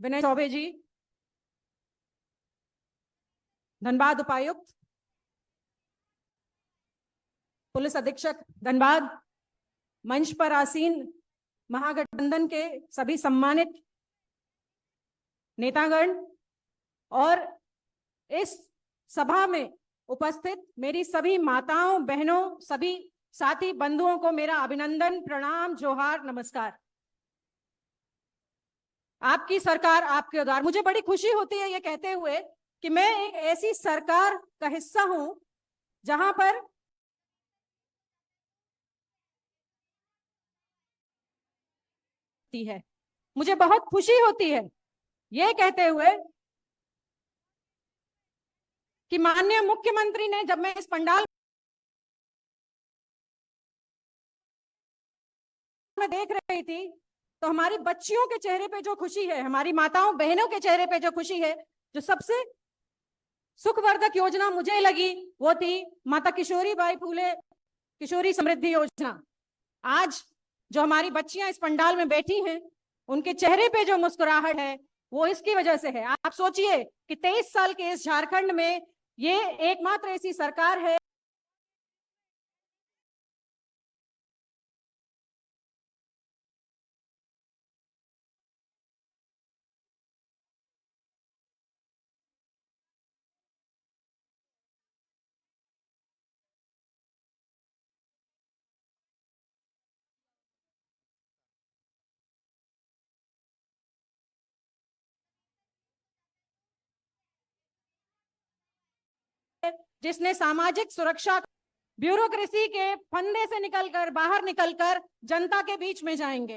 विनय चौबे जी, धनबाद उपायुक्त, पुलिस अधीक्षक धनबाद, मंच पर आसीन महागठबंधन के सभी सम्मानित नेतागण और इस सभा में उपस्थित मेरी सभी माताओं, बहनों, सभी साथी बंधुओं को मेरा अभिनंदन, प्रणाम, जोहार, नमस्कार। आपकी सरकार आपके उद्धार। मुझे बड़ी खुशी होती है ये कहते हुए कि मैं एक ऐसी सरकार का हिस्सा हूं जहां पर है। मुझे बहुत खुशी होती है ये कहते हुए कि माननीय मुख्यमंत्री ने, जब मैं इस पंडाल में देख रही थी तो हमारी बच्चियों के चेहरे पे जो खुशी है, हमारी माताओं बहनों के चेहरे पे जो खुशी है, जो सबसे सुखवर्धक योजना मुझे लगी वो थी माता किशोरी बाई फूले किशोरी समृद्धि योजना। आज जो हमारी बच्चियां इस पंडाल में बैठी हैं, उनके चेहरे पे जो मुस्कुराहट है वो इसकी वजह से है। आप सोचिए कि 23 साल के इस झारखंड में ये एकमात्र ऐसी सरकार है जिसने सामाजिक सुरक्षा, ब्यूरोक्रेसी के फंदे से निकलकर, बाहर निकलकर जनता के बीच में जाएंगे।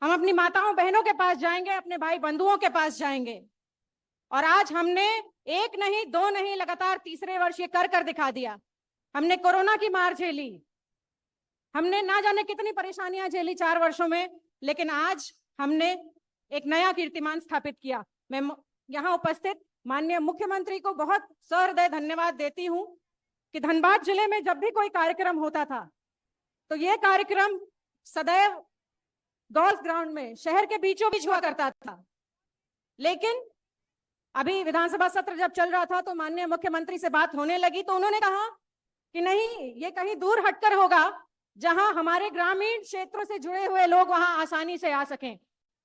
हम अपनी माताओं बहनों के पास जाएंगे, अपने भाई बंधुओं के पास जाएंगे। और आज हमने एक नहीं, दो नहीं, लगातार तीसरे वर्ष ये कर दिखा दिया। हमने कोरोना की मार झेली, हमने ना जाने कितनी परेशानियां झेली 4 वर्षों में, लेकिन आज हमने एक नया कीर्तिमान स्थापित किया। मैं यहाँ उपस्थित माननीय मुख्यमंत्री को बहुत सहृदय धन्यवाद देती हूं कि धनबाद जिले में जब भी कोई कार्यक्रम होता था तो ये कार्यक्रम सदैव गोल्फ ग्राउंड में शहर के बीचों बीच हुआ करता था। लेकिन अभी विधानसभा सत्र जब चल रहा था तो माननीय मुख्यमंत्री से बात होने लगी तो उन्होंने कहा कि नहीं, ये कहीं दूर हटकर होगा जहां हमारे ग्रामीण क्षेत्रों से जुड़े हुए लोग वहां आसानी से आ सकें।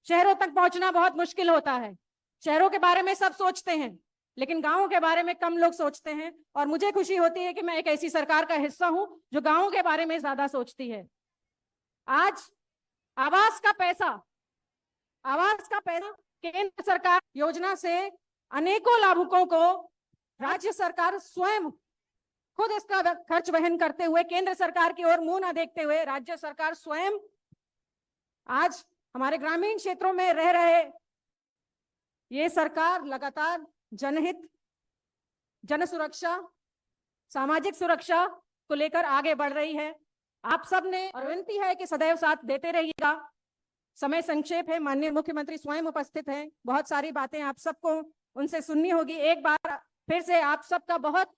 शहरों तक पहुंचना बहुत मुश्किल होता है। शहरों के बारे में सब सोचते हैं लेकिन गांवों के बारे में कम लोग सोचते हैं, और मुझे खुशी होती है कि मैं एक ऐसी सरकार का हिस्सा हूं जो गांवों के बारे में ज्यादा सोचती है। आज आवास का पैसा केंद्र सरकार योजना से अनेकों लाभुकों को राज्य सरकार स्वयं खुद इसका खर्च वहन करते हुए, केंद्र सरकार की ओर मुंह ना देखते हुए, राज्य सरकार स्वयं आज हमारे ग्रामीण क्षेत्रों में रह रहे ये सरकार लगातार जनहित, जन सुरक्षा, सामाजिक सुरक्षा को लेकर आगे बढ़ रही है। आप सब ने, और विनती है कि सदैव साथ देते रहिएगा। समय संक्षेप है, माननीय मुख्यमंत्री स्वयं उपस्थित हैं, बहुत सारी बातें आप सबको उनसे सुननी होगी। एक बार फिर से आप सबका बहुत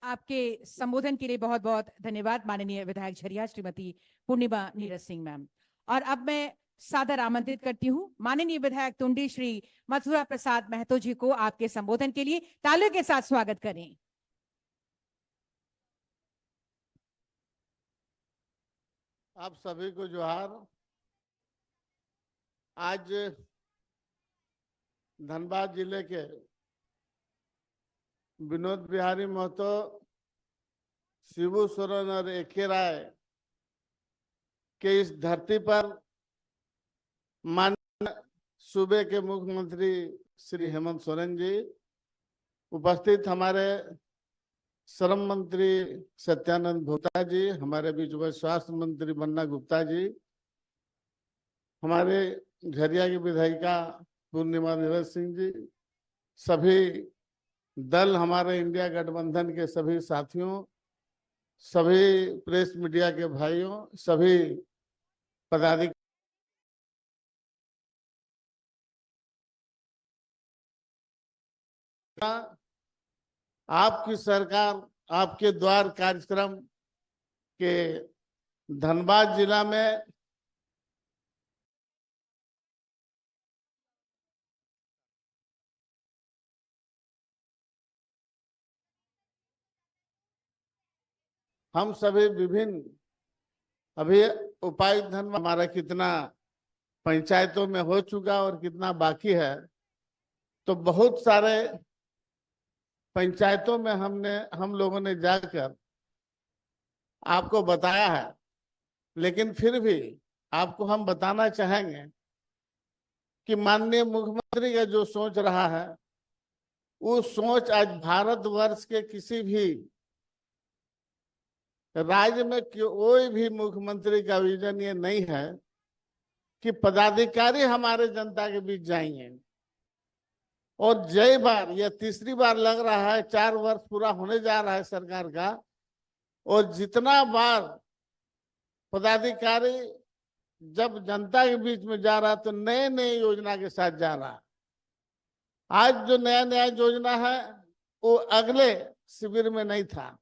आपके संबोधन के लिए बहुत बहुत धन्यवाद माननीय विधायक झरिया श्रीमती पूर्णिमा नीरज सिंह मैम। और अब मैं सादर आमंत्रित करती हूं माननीय विधायक टुंडी श्री मथुरा प्रसाद महतो जी को आपके संबोधन के लिए तालियों के साथ स्वागत करें। आप सभी को जोहार। आज धनबाद जिले के विनोद बिहारी महतो, शिबू सोरेन और एके राय के इस धरती पर माननीय सूबे के मुख्यमंत्री श्री हेमंत सोरेन जी, उपस्थित हमारे श्रम मंत्री सत्यानंद भोक्ता जी, हमारे बीच में स्वास्थ्य मंत्री बन्ना गुप्ता जी, हमारे झरिया की विधायिका पूर्णिमा नीरज सिंह जी, सभी दल, हमारे इंडिया गठबंधन के सभी साथियों, सभी प्रेस मीडिया के भाइयों, सभी पदाधिकारी, आपकी सरकार आपके द्वार कार्यक्रम के धनबाद जिला में हम सभी विभिन्न, अभी उपायुक्त धनबाद हमारा कितना पंचायतों में हो चुका और कितना बाकी है, तो बहुत सारे पंचायतों में हम लोगों ने जाकर आपको बताया है, लेकिन फिर भी आपको हम बताना चाहेंगे कि माननीय मुख्यमंत्री का जो सोच रहा है, वो सोच आज भारतवर्ष के किसी भी राज्य में कोई भी मुख्यमंत्री का विजन ये नहीं है कि पदाधिकारी हमारे जनता के बीच जाएंगे। और जय बार, यह तीसरी बार लग रहा है, 4 वर्ष पूरा होने जा रहा है सरकार का, और जितना बार पदाधिकारी जब जनता के बीच में जा रहा तो नए नए योजना के साथ जा रहा। आज जो नया नया योजना है वो अगले शिविर में नहीं था।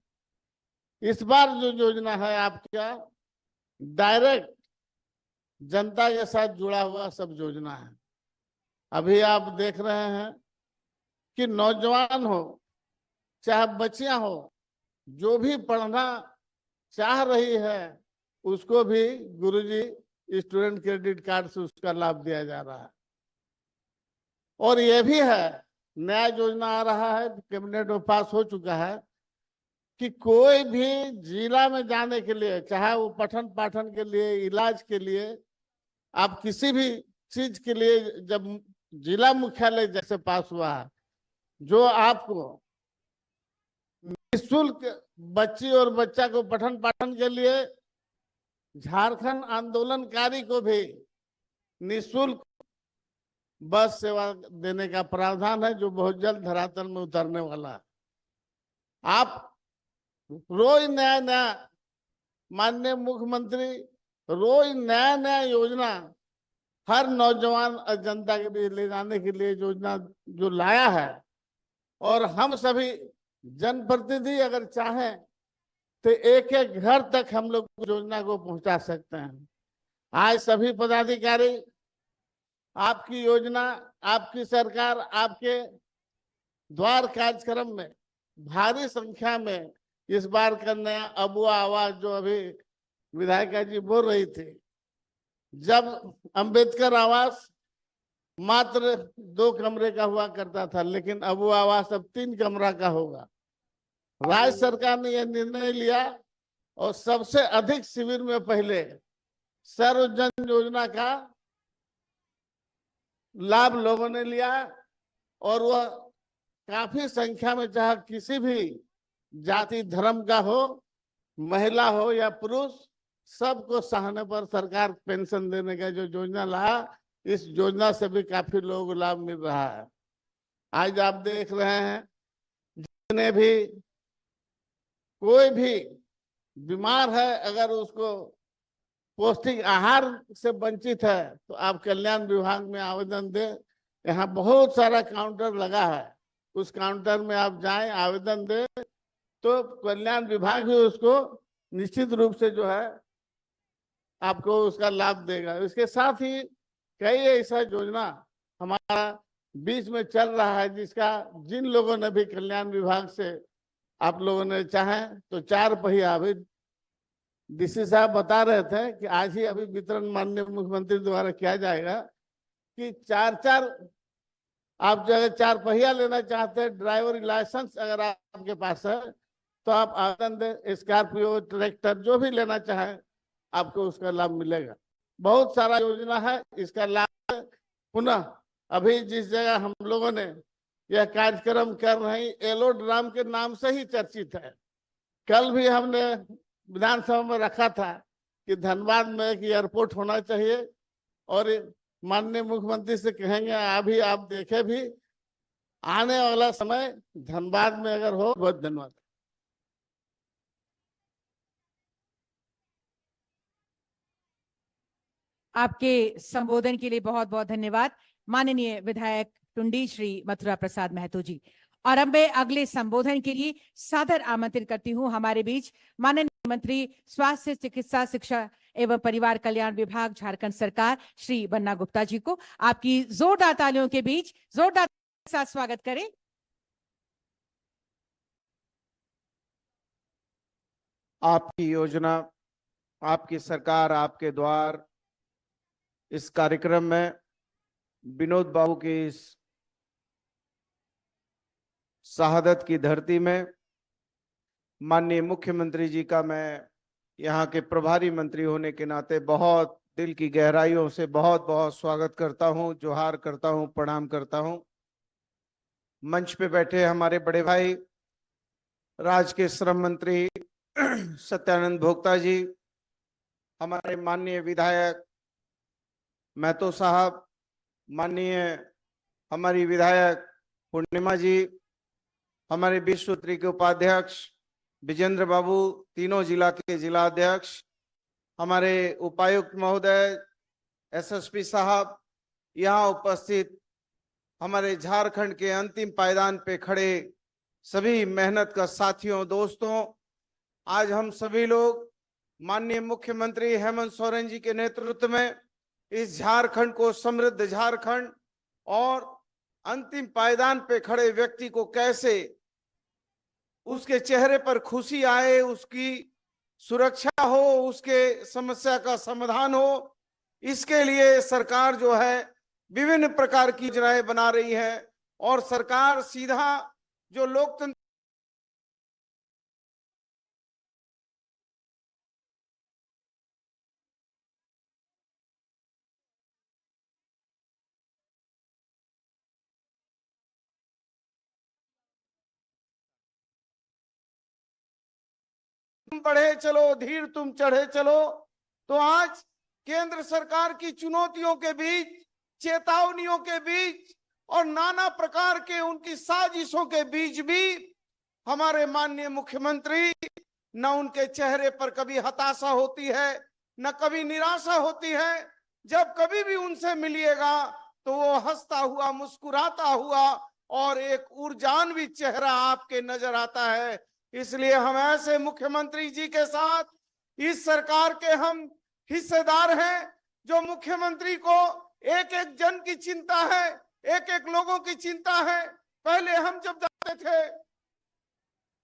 इस बार जो योजना है आपका डायरेक्ट जनता के साथ जुड़ा हुआ सब योजना है। अभी आप देख रहे हैं कि नौजवान हो चाहे बच्चियां हो, जो भी पढ़ना चाह रही है उसको भी गुरुजी स्टूडेंट क्रेडिट कार्ड से उसका लाभ दिया जा रहा है। और यह भी है, नया योजना आ रहा है, कैबिनेट में पास हो चुका है कि कोई भी जिला में जाने के लिए, चाहे वो पठन पाठन के लिए, इलाज के लिए, आप किसी भी चीज के लिए जब जिला मुख्यालय जैसे पास हुआ है, जो आपको निःशुल्क बच्ची और बच्चा को पठन पाठन के लिए, झारखंड आंदोलनकारी को भी निःशुल्क बस सेवा देने का प्रावधान है, जो बहुत जल्द धरातल में उतरने वाला है। आप रोज नया नया, माननीय मुख्यमंत्री रोज नया नया योजना हर नौजवान और जनता के बीच ले जाने के लिए योजना जो लाया है, और हम सभी जनप्रतिनिधि अगर चाहें तो एक एक घर तक हम लोग योजना को पहुंचा सकते हैं। आज सभी पदाधिकारी आपकी योजना, आपकी सरकार, आपके द्वार कार्यक्रम में भारी संख्या में इस बार का नया अबुआ आवास, जो अभी विधायिका जी बोल रही थी, जब अंबेडकर आवास मात्र 2 कमरे का हुआ करता था, लेकिन अबुआ आवास अब 3 कमरा का होगा। राज्य सरकार ने यह निर्णय लिया और सबसे अधिक शिविर में पहले सर्वजन योजना का लाभ लोगों ने लिया, और वह काफी संख्या में, चाहे किसी भी जाति धर्म का हो, महिला हो या पुरुष, सबको सहाने पर सरकार पेंशन देने का जो योजना लाया, इस योजना से भी काफी लोगों को लाभ मिल रहा है। आज आप देख रहे हैं, जितने भी कोई भी बीमार है, अगर उसको पौष्टिक आहार से वंचित है तो आप कल्याण विभाग में आवेदन दें। यहाँ बहुत सारा काउंटर लगा है, उस काउंटर में आप जाएं, आवेदन दें, तो कल्याण विभाग भी उसको निश्चित रूप से जो है आपको उसका लाभ देगा। इसके साथ ही कई ऐसा योजना हमारा बीच में चल रहा है, जिसका जिन लोगों ने भी कल्याण विभाग से आप लोगों ने चाहे तो 4 पहिया, अभी डीसी साहब बता रहे थे कि आज ही अभी वितरण माननीय मुख्यमंत्री द्वारा किया जाएगा कि 4 आप जो अगर 4 पहिया लेना चाहते हैं, ड्राइवर लाइसेंस अगर आपके पास है तो आप आवेदन दें। स्कॉर्पियो, ट्रैक्टर जो भी लेना चाहे आपको उसका लाभ मिलेगा। बहुत सारा योजना है, इसका लाभ पुनः अभी जिस जगह हम लोगों ने यह कार्यक्रम कर रहे हैं, एलोड्राम के नाम से ही चर्चित है। कल भी हमने विधानसभा में रखा था कि धनबाद में एक एयरपोर्ट होना चाहिए, और माननीय मुख्यमंत्री से कहेंगे अभी आप देखे भी आने वाला समय धनबाद में अगर हो। बहुत धन्यवाद। आपके संबोधन के लिए बहुत बहुत धन्यवाद माननीय विधायक टुंडी श्री मथुरा प्रसाद महतो जी। और अब मैं अगले संबोधन के लिए सादर आमंत्रित करती हूँ हमारे बीच माननीय मंत्री स्वास्थ्य चिकित्सा शिक्षा एवं परिवार कल्याण विभाग झारखंड सरकार श्री बन्ना गुप्ता जी को आपकी जोरदार तालियों के बीच जोरदार के साथ स्वागत करें। आपकी योजना, आपकी सरकार, आपके द्वार, इस कार्यक्रम में विनोद बाबू की इस शहादत की धरती में माननीय मुख्यमंत्री जी का मैं यहाँ के प्रभारी मंत्री होने के नाते बहुत दिल की गहराइयों से बहुत बहुत स्वागत करता हूँ, जोहार करता हूँ, प्रणाम करता हूँ। मंच पे बैठे हमारे बड़े भाई राज्य के श्रम मंत्री सत्यानंद भोक्ता जी, हमारे माननीय विधायक महतो साहब, माननीय हमारी विधायक पूर्णिमा जी, हमारे विश्व सूत्री के उपाध्यक्ष विजेंद्र बाबू, तीनों जिला के जिला अध्यक्ष, हमारे उपायुक्त महोदय, एसएसपी साहब, यहाँ उपस्थित हमारे झारखंड के अंतिम पायदान पे खड़े सभी मेहनत का साथियों, दोस्तों, आज हम सभी लोग माननीय मुख्यमंत्री हेमंत सोरेन जी के नेतृत्व में इस झारखंड को समृद्ध झारखंड और अंतिम पायदान पे खड़े व्यक्ति को कैसे उसके चेहरे पर खुशी आए, उसकी सुरक्षा हो, उसके समस्या का समाधान हो, इसके लिए सरकार जो है विभिन्न प्रकार की योजनाएं बना रही है। और सरकार सीधा जो लोकतंत्र बढ़े चलो, धीर तुम चढ़े चलो। तो आज केंद्र सरकार की चुनौतियों के बीच, चेतावनियों के बीच और नाना प्रकार के उनकी साजिशों के बीच भी हमारे माननीय मुख्यमंत्री, न उनके चेहरे पर कभी हताशा होती है, न कभी निराशा होती है। जब कभी भी उनसे मिलिएगा तो वो हंसता हुआ, मुस्कुराता हुआ और एक ऊर्जान्वित चेहरा आपके नजर आता है। इसलिए हम ऐसे मुख्यमंत्री जी के साथ इस सरकार के हम हिस्सेदार हैं, जो मुख्यमंत्री को एक एक जन की चिंता है, एक एक लोगों की चिंता है। पहले हम जब जाते थे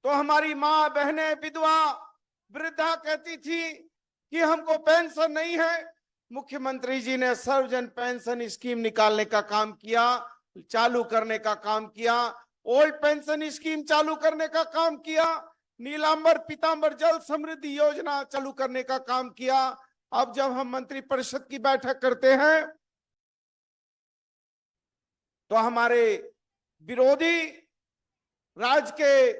तो हमारी माँ, बहनें, विधवा, वृद्धा कहती थी कि हमको पेंशन नहीं है। मुख्यमंत्री जी ने सर्वजन पेंशन स्कीम निकालने का काम किया, चालू करने का काम किया, ओल्ड पेंशन स्कीम चालू करने का काम किया, नीलांबर पीतांबर जल समृद्धि योजना चालू करने का काम किया। अब जब हम मंत्री परिषद की बैठक करते हैं तो हमारे विरोधी राज्य के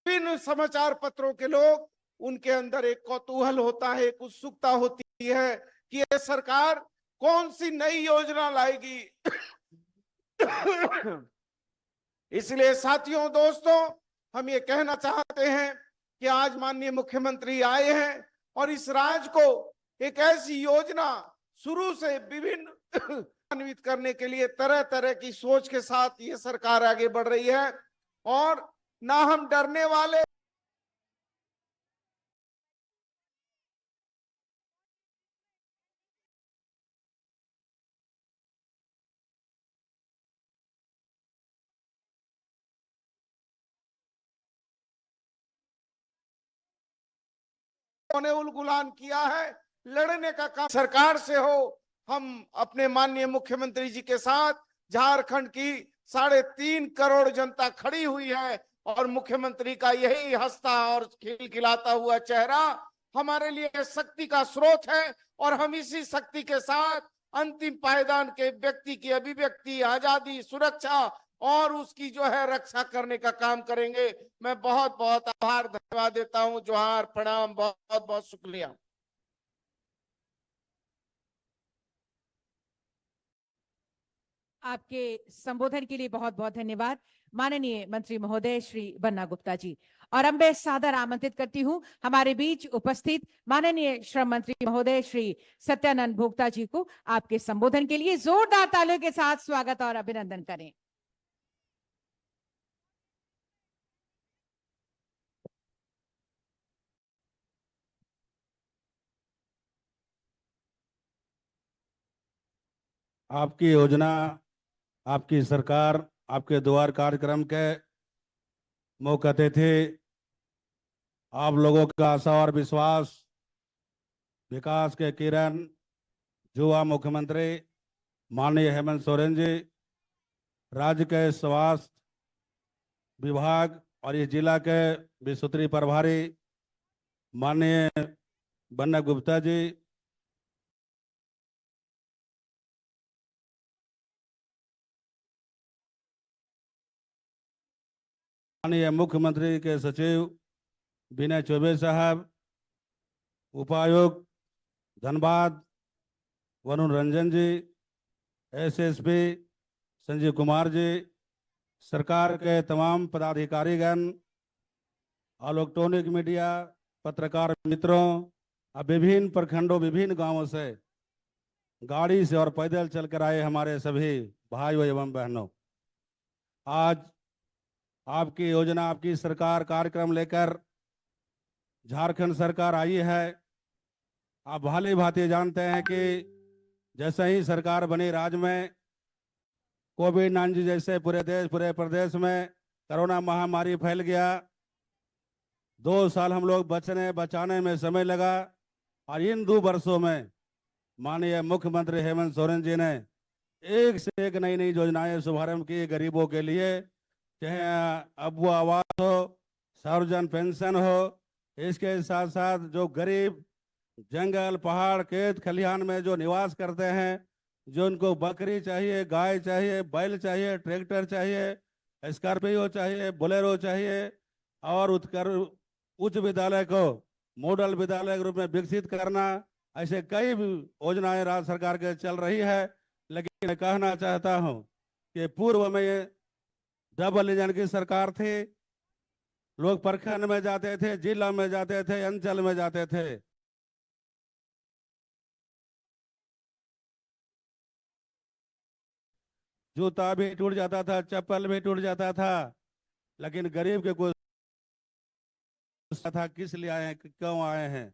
विभिन्न समाचार पत्रों के लोग, उनके अंदर एक कौतूहल होता है, एक उत्सुकता होती है कि ये सरकार कौन सी नई योजना लाएगी। इसलिए साथियों, दोस्तों, हम ये कहना चाहते हैं कि आज माननीय मुख्यमंत्री आए हैं और इस राज्य को एक ऐसी योजना शुरू से विभिन्न अन्वित करने के लिए तरह तरह की सोच के साथ ये सरकार आगे बढ़ रही है। और ना हम डरने वाले ने उलगुलान किया है, लड़ने का काम सरकार से हो। हम अपने माननीय मुख्यमंत्री जी के साथ, झारखंड की 3.5 करोड़ जनता खड़ी हुई है और मुख्यमंत्री का यही हंसता और खिलखिलाता हुआ चेहरा हमारे लिए शक्ति का स्रोत है। और हम इसी शक्ति के साथ अंतिम पायदान के व्यक्ति की अभिव्यक्ति, आजादी, सुरक्षा और उसकी जो है रक्षा करने का काम करेंगे। मैं बहुत बहुत आभार, धन्यवाद देता हूं। जोहार, प्रणाम, बहुत बहुत शुक्रिया। आपके संबोधन के लिए बहुत बहुत धन्यवाद माननीय मंत्री महोदय श्री बन्ना गुप्ता जी। और अब मैं सादर आमंत्रित करती हूं हमारे बीच उपस्थित माननीय श्रम मंत्री महोदय श्री सत्यानंद भोक्ता जी को आपके संबोधन के लिए जोरदार तालियों के साथ स्वागत और अभिनंदन करें। आपकी योजना, आपकी सरकार, आपके द्वार कार्यक्रम के मुख्य अतिथि, आप लोगों का आशा और विश्वास, विकास के किरण, युवा मुख्यमंत्री माननीय हेमंत सोरेन जी, राज्य के स्वास्थ्य विभाग और इस जिला के विस्तृत प्रभारी माननीय बन्ना गुप्ता जी, माननीय मुख्यमंत्री के सचिव विनय चौबे साहब, उपायुक्त धनबाद वरुण रंजन जी, एसएसपी संजीव कुमार जी, सरकार के तमाम पदाधिकारीगण, इलेक्ट्रॉनिक मीडिया, पत्रकार मित्रों, अब विभिन्न प्रखंडों, विभिन्न गांवों से गाड़ी से और पैदल चलकर आए हमारे सभी भाइयों एवं बहनों, आज आपकी योजना, आपकी सरकार कार्यक्रम लेकर झारखंड सरकार आई है। आप भली भांति जानते हैं कि जैसे ही सरकार बनी, राज्य में कोविड-19 जैसे पूरे देश, पूरे प्रदेश में कोरोना महामारी फैल गया। 2 साल हम लोग बचाने में समय लगा और इन 2 वर्षों में माननीय मुख्यमंत्री हेमंत सोरेन जी ने एक से एक नई नई योजनाएं शुभारंभ की गरीबों के लिए, चाहे अबू आवास हो, सार्वजन पेंशन हो, इसके साथ साथ जो गरीब जंगल, पहाड़, खेत खलिहान में जो निवास करते हैं, जो उनको बकरी चाहिए, गाय चाहिए, बैल चाहिए, ट्रैक्टर चाहिए, स्कॉर्पियो चाहिए, बोलेरो चाहिए और उच्च विद्यालय को मॉडल विद्यालय के रूप में विकसित करना, ऐसे कई योजनाएं राज्य सरकार के चल रही है। लेकिन मैं कहना चाहता हूं कि पूर्व में ये डबल इंजन की सरकार थी। लोग प्रखंड में जाते थे, जिला में जाते थे, अंचल में जाते थे, जूता भी टूट जाता था, चप्पल भी टूट जाता था, लेकिन गरीब के कुछ था किस लिए आए हैं, क्यों आए हैं।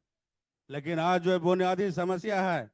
लेकिन आज जो बुनियादी समस्या है,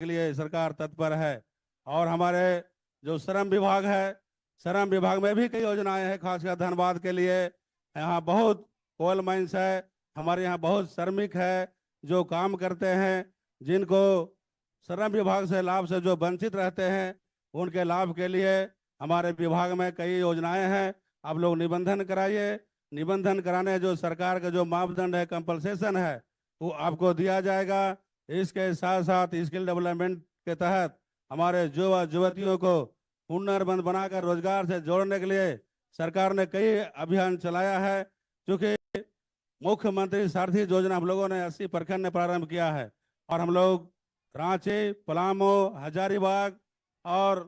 के लिए सरकार तत्पर है। और हमारे जो श्रम विभाग है, श्रम विभाग में भी कई योजनाएं हैं, खासकर धनबाद के लिए। यहाँ बहुत कोल माइंस है, हमारे यहाँ बहुत श्रमिक है जो काम करते हैं, जिनको श्रम विभाग से लाभ से जो वंचित रहते हैं, उनके लाभ के लिए हमारे विभाग में कई योजनाएं हैं। आप लोग निबंधन कराइए। निबंधन कराने जो सरकार का जो मापदंड है, कंपनसेशन है, वो आपको दिया जाएगा। इसके साथ साथ स्किल डेवलपमेंट के तहत हमारे युवा युवतियों को हुनरमंद बनाकर रोजगार से जोड़ने के लिए सरकार ने कई अभियान चलाया है। क्योंकि मुख्यमंत्री सारथी योजना हम लोगों ने 80 प्रखंड में प्रारंभ किया है और हम लोग रांची, पलामू, हजारीबाग और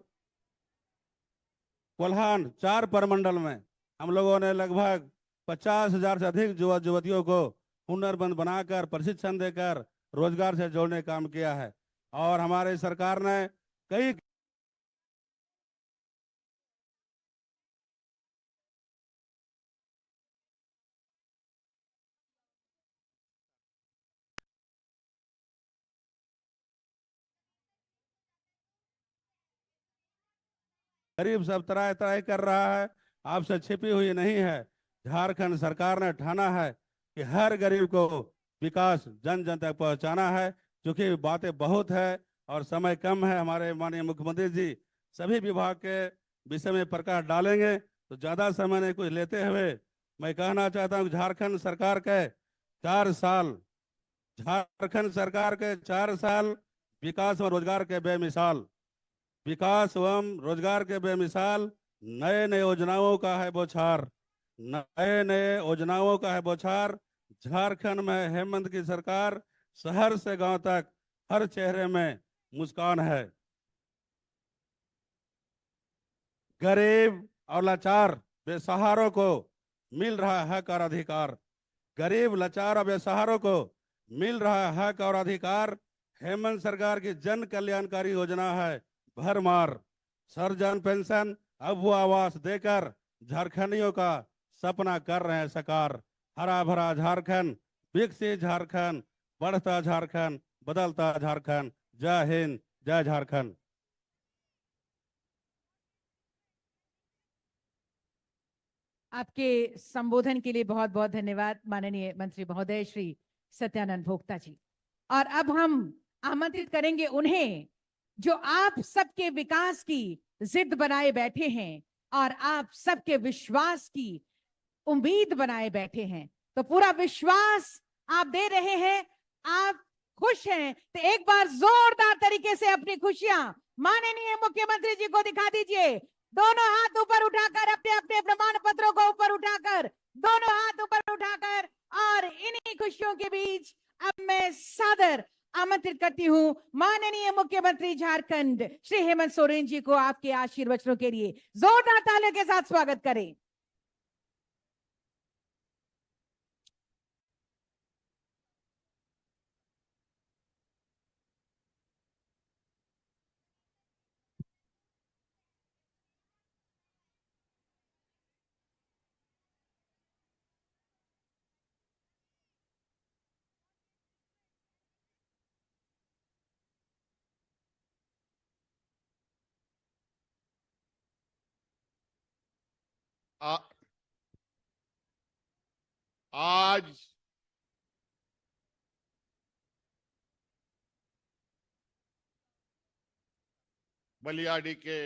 कोल्हान 4 प्रमंडल में हम लोगों ने लगभग 50,000 से अधिक युवा युवतियों को हुनरमंद बनाकर प्रशिक्षण देकर रोजगार से जोड़ने का काम किया है। और हमारे सरकार ने कई गरीब सब तरह तरह कर रहा है, आपसे छिपी हुई नहीं है। झारखंड सरकार ने ठाना है कि हर गरीब को विकास जन जन तक पहुंचाना है। क्योंकि बातें बहुत है और समय कम है। हमारे माननीय मुख्यमंत्री जी सभी विभाग के विषय में प्रकाश डालेंगे, तो ज्यादा समय नहीं कुछ लेते हुए मैं कहना चाहता हूँ झारखंड सरकार के 4 साल, झारखंड सरकार के 4 साल विकास और रोजगार के बेमिसाल, विकास एवं रोजगार के बेमिसाल नए नए योजनाओं का है बौछार, नए नए योजनाओं का है बौछार। झारखंड में हेमंत की सरकार, शहर से गांव तक हर चेहरे में मुस्कान है। गरीब और लाचार बेसहारों को मिल रहा हक और अधिकार। गरीब लाचार और बेसहारों को मिल रहा हक और अधिकार। हेमंत सरकार की जन कल्याणकारी योजना है भरमार। सर्वजन पेंशन अब वो आवास देकर झारखंडियों का सपना कर रहे हैं साकार। हरा भरा झारखंड, विकसित झारखंड, बढ़ता झारखंड, बदलता झारखंड। जय हिंद, जय झारखंड। आपके संबोधन के लिए बहुत बहुत धन्यवाद माननीय मंत्री महोदय श्री सत्यानंद भोक्ता जी। और अब हम आमंत्रित करेंगे उन्हें जो आप सबके विकास की जिद बनाए बैठे हैं और आप सबके विश्वास की उम्मीद बनाए बैठे हैं। तो पूरा विश्वास आप दे रहे हैं, आप खुश हैं, तो एक बार जोरदार तरीके से अपनी खुशियां माननीय मुख्यमंत्री जी को दिखा दीजिए। दोनों हाथ ऊपर उठाकर, अपने अपने प्रमाण पत्रों को ऊपर उठाकर, दोनों हाथ ऊपर उठाकर, और इन्हीं खुशियों के बीच अब मैं सादर आमंत्रित करती हूं माननीय मुख्यमंत्री झारखंड श्री हेमंत सोरेन जी को आपके आशीर्वचनों के लिए। जोरदार तालियों के साथ स्वागत करें। आ, आज बलियाडी के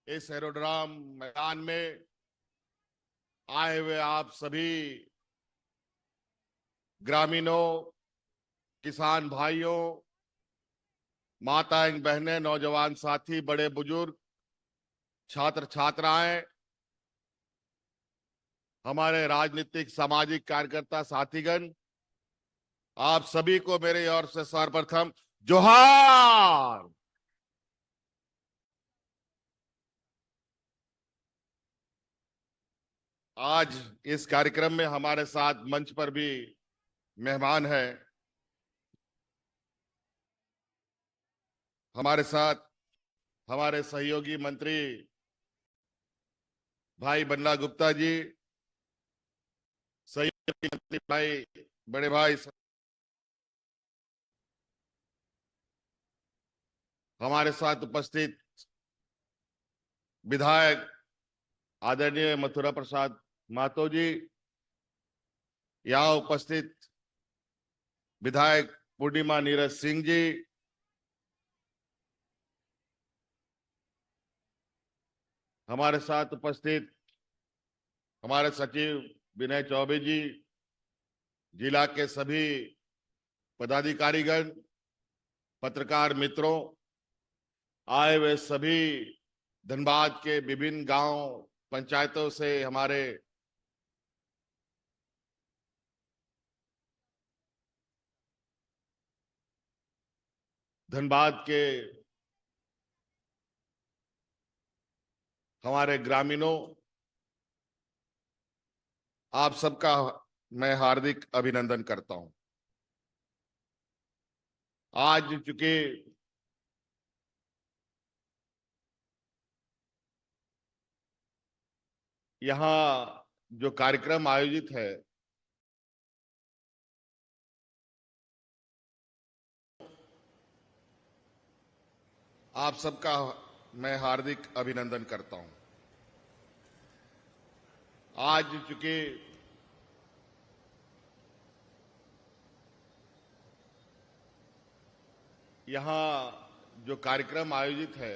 इस एरोड्राम मैदान में आए हुए आप सभी ग्रामीणों, किसान भाइयों, माताएं, बहनें, नौजवान साथी, बड़े बुजुर्ग, छात्र छात्राएं, हमारे राजनीतिक सामाजिक कार्यकर्ता साथीगण, आप सभी को मेरे ओर से सर्वप्रथम जोहार। आज इस कार्यक्रम में हमारे साथ मंच पर भी मेहमान है। हमारे साथ हमारे सहयोगी मंत्री भाई बन्ना गुप्ता जी, सहयोगी मंत्री भाई बड़े भाई, हमारे साथ उपस्थित विधायक आदरणीय मथुरा प्रसाद महतो जी, यहाँ उपस्थित विधायक पूर्णिमा नीरज सिंह जी, हमारे साथ उपस्थित हमारे सचिव विनय चौबे जी, जिला के सभी पदाधिकारीगण, पत्रकार मित्रों, आए हुए सभी धनबाद के विभिन्न गांव पंचायतों से हमारे धनबाद के हमारे ग्रामीणों, आप सबका मैं हार्दिक अभिनंदन करता हूं। आज चूंकि यहाँ जो कार्यक्रम आयोजित है, आप सबका मैं हार्दिक अभिनंदन करता हूं। आज चूंकि यहाँ जो कार्यक्रम आयोजित है,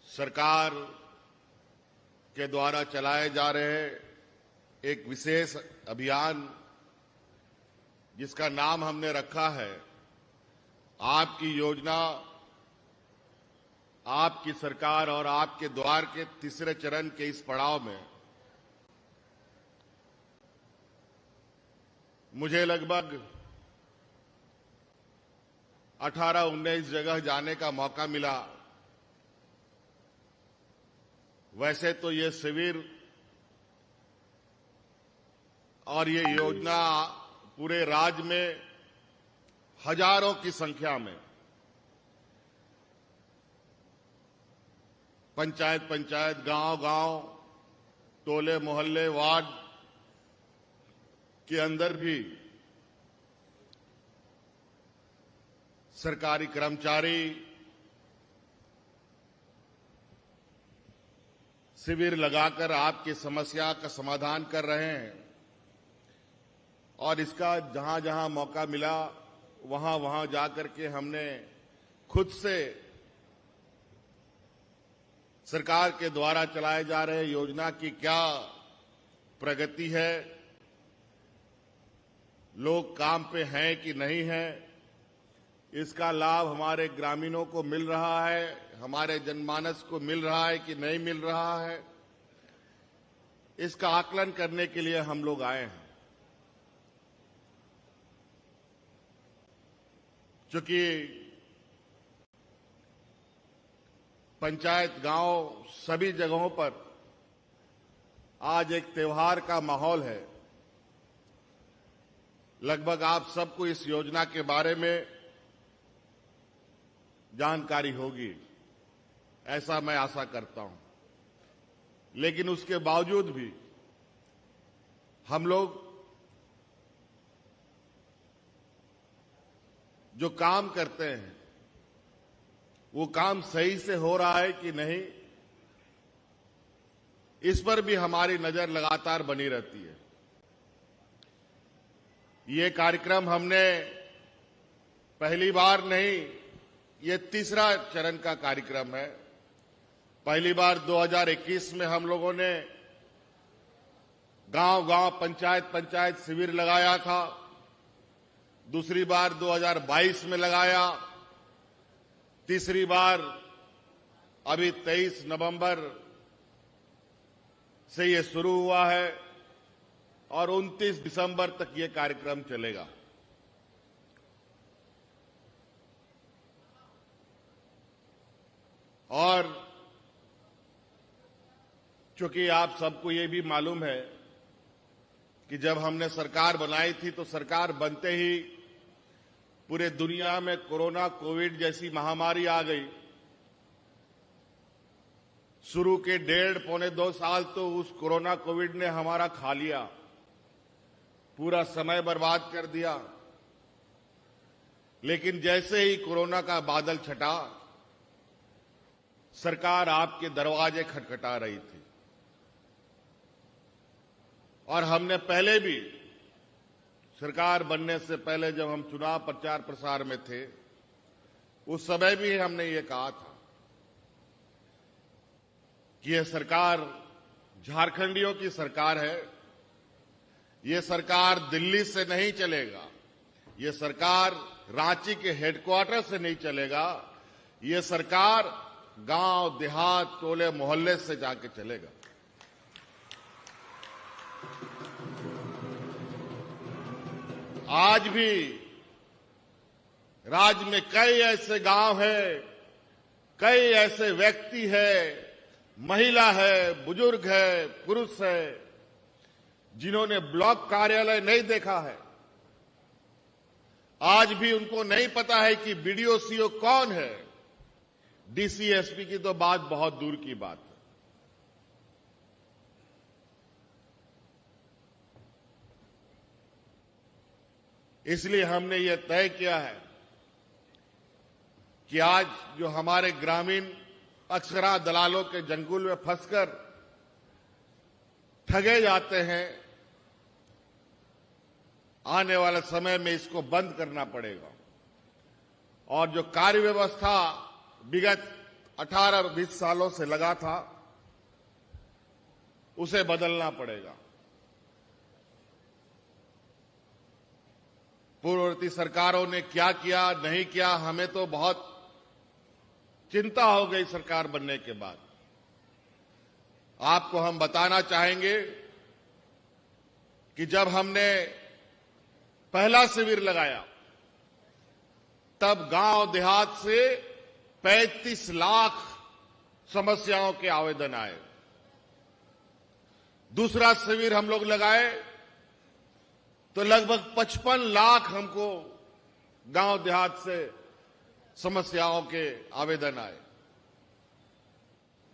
सरकार के द्वारा चलाए जा रहे एक विशेष अभियान जिसका नाम हमने रखा है आपकी योजना, आपकी सरकार और आपके द्वार के तीसरे चरण के इस पड़ाव में मुझे लगभग 18-19 जगह जाने का मौका मिला वैसे तो ये शिविर और ये योजना पूरे राज्य में हजारों की संख्या में पंचायत पंचायत, गांव-गांव, टोले मोहल्ले, वार्ड के अंदर भी सरकारी कर्मचारी शिविर लगाकर आपकी समस्या का समाधान कर रहे हैं। और इसका जहां जहां मौका मिला वहां वहां जाकर के हमने खुद से सरकार के द्वारा चलाए जा रहे योजना की क्या प्रगति है, लोग काम पे हैं कि नहीं हैं, इसका लाभ हमारे ग्रामीणों को मिल रहा है, हमारे जनमानस को मिल रहा है कि नहीं मिल रहा है, इसका आकलन करने के लिए हम लोग आए हैं। चूंकि पंचायत, गांव, सभी जगहों पर आज एक त्योहार का माहौल है। लगभग आप सबको इस योजना के बारे में जानकारी होगी, ऐसा मैं आशा करता हूं। लेकिन उसके बावजूद भी हम लोग जो काम करते हैं वो काम सही से हो रहा है कि नहीं, इस पर भी हमारी नजर लगातार बनी रहती है। ये कार्यक्रम हमने पहली बार नहीं, ये तीसरा चरण का कार्यक्रम है। पहली बार 2021 में हम लोगों ने गांव-गांव, पंचायत शिविर लगाया था। दूसरी बार 2022 में लगाया। तीसरी बार अभी 23 नवंबर से ये शुरू हुआ है और 29 दिसंबर तक ये कार्यक्रम चलेगा। और चूंकि आप सबको ये भी मालूम है कि जब हमने सरकार बनाई थी तो सरकार बनते ही पूरे दुनिया में कोरोना, कोविड जैसी महामारी आ गई। शुरू के 1.5-2 साल तो उस कोरोना कोविड ने हमारा खा लिया, पूरा समय बर्बाद कर दिया। लेकिन जैसे ही कोरोना का बादल छटा, सरकार आपके दरवाजे खटखटा रही थी। और हमने पहले भी, सरकार बनने से पहले जब हम चुनाव प्रचार प्रसार में थे, उस समय भी हमने ये कहा था कि यह सरकार झारखंडियों की सरकार है। ये सरकार दिल्ली से नहीं चलेगा, ये सरकार रांची के हेडक्वार्टर से नहीं चलेगा, ये सरकार गांव, देहात, टोले मोहल्ले से जाके चलेगा। आज भी राज्य में कई ऐसे गांव हैं, कई ऐसे व्यक्ति हैं, महिला है, बुजुर्ग है, पुरुष है, जिन्होंने ब्लॉक कार्यालय नहीं देखा है। आज भी उनको नहीं पता है कि बीडीओ सीओ कौन है। डीसी एसपी की तो बात बहुत दूर की बात है। इसलिए हमने ये तय किया है कि आज जो हमारे ग्रामीण अक्सरा दलालों के जंगल में फंसकर ठगे जाते हैं, आने वाले समय में इसको बंद करना पड़ेगा। और जो कार्य व्यवस्था विगत 18-20 सालों से लगा था, उसे बदलना पड़ेगा। पूर्ववर्ती सरकारों ने क्या किया, नहीं किया, हमें तो बहुत चिंता हो गई सरकार बनने के बाद। आपको हम बताना चाहेंगे कि जब हमने पहला शिविर लगाया, तब गांव देहात से 35 लाख समस्याओं के आवेदन आए। दूसरा शिविर हम लोग लगाए तो लगभग 55 लाख हमको गांव देहात से समस्याओं के आवेदन आए।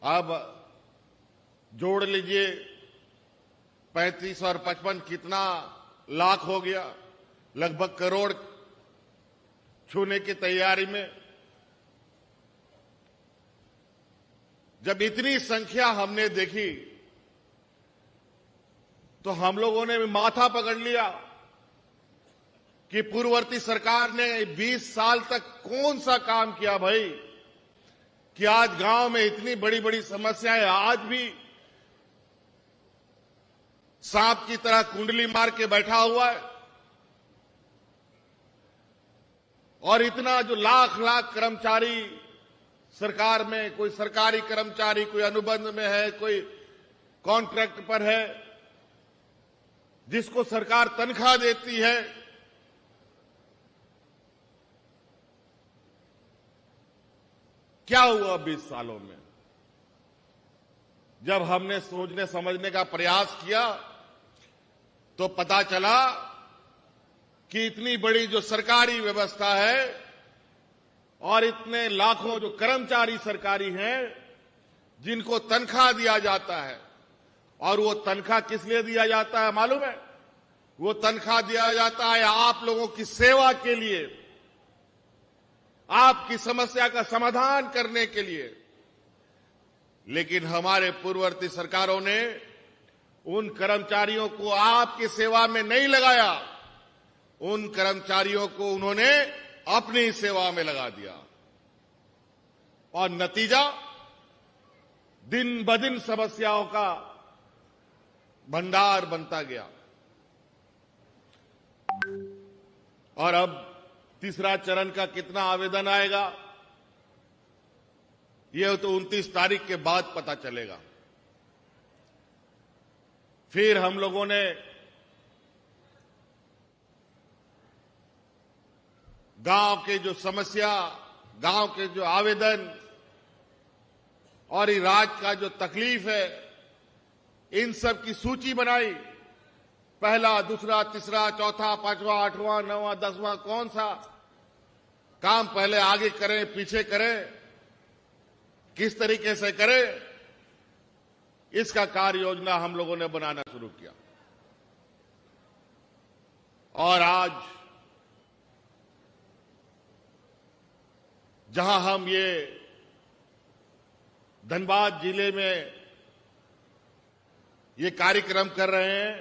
अब जोड़ लीजिए 35 और 55 कितना लाख हो गया, लगभग करोड़ छूने की तैयारी में। जब इतनी संख्या हमने देखी तो हम लोगों ने भी माथा पकड़ लिया कि पूर्ववर्ती सरकार ने 20 साल तक कौन सा काम किया भाई कि आज गांव में इतनी बड़ी बड़ी समस्याएं, आज भी सांप की तरह कुंडली मार के बैठा हुआ है। और इतना जो लाख लाख कर्मचारी सरकार में, कोई सरकारी कर्मचारी, कोई अनुबंध में है, कोई कॉन्ट्रैक्ट पर है, जिसको सरकार तनख्वाह देती है, क्या हुआ 20 सालों में? जब हमने सोचने समझने का प्रयास किया तो पता चला कि इतनी बड़ी जो सरकारी व्यवस्था है और इतने लाखों जो कर्मचारी सरकारी हैं जिनको तनख्वाह दिया जाता है, और वो तनख्वाह किस लिए दिया जाता है मालूम है? वो तनख्वाह दिया जाता है आप लोगों की सेवा के लिए, आपकी समस्या का समाधान करने के लिए। लेकिन हमारे पूर्ववर्ती सरकारों ने उन कर्मचारियों को आपकी सेवा में नहीं लगाया, उन कर्मचारियों को उन्होंने अपनी सेवा में लगा दिया। और नतीजा दिन ब दिन समस्याओं का भंडार बनता गया। और अब तीसरा चरण का कितना आवेदन आएगा यह तो 29 तारीख के बाद पता चलेगा। फिर हम लोगों ने गांव के जो समस्या, गांव के जो आवेदन और ये राज्य का जो तकलीफ है, इन सब की सूची बनाई। पहला, दूसरा, तीसरा, चौथा, पांचवा, आठवां, नौवां, 10वां कौन सा काम पहले आगे करें, पीछे करें, किस तरीके से करें, इसका कार्य योजना हम लोगों ने बनाना शुरू किया। और आज जहां हम ये धनबाद जिले में ये कार्यक्रम कर रहे हैं,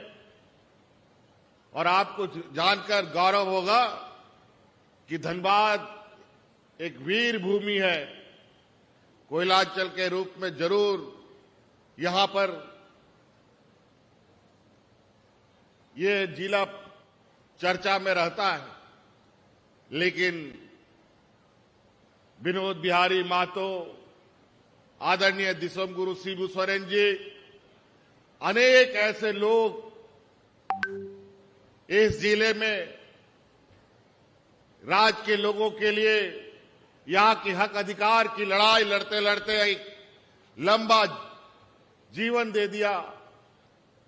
और आपको जानकर गौरव होगा कि धनबाद एक वीर भूमि है, कोयलांचल के रूप में जरूर यहां पर ये जिला चर्चा में रहता है। लेकिन विनोद बिहारी महतो, आदरणीय दिसोम गुरु शिबू सोरेन जी, अनेक ऐसे लोग इस जिले में राज्य के लोगों के लिए यहां के हक अधिकार की लड़ाई लड़ते लड़ते एक लंबा जीवन दे दिया,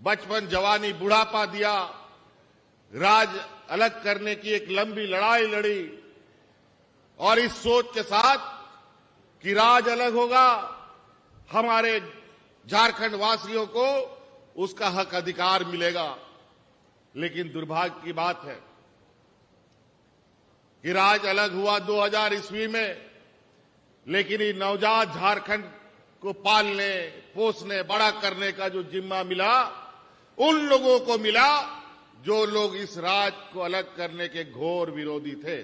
बचपन, जवानी, बुढ़ापा दिया, राज्य अलग करने की एक लंबी लड़ाई लड़ी, और इस सोच के साथ कि राज्य अलग होगा, हमारे झारखंड वासियों को उसका हक अधिकार मिलेगा। लेकिन दुर्भाग्य की बात है कि राज्य अलग हुआ 2000 ईस्वी में, लेकिन ये नवजात झारखंड को पालने, पोसने, बड़ा करने का जो जिम्मा मिला, उन लोगों को मिला जो लोग इस राज्य को अलग करने के घोर विरोधी थे।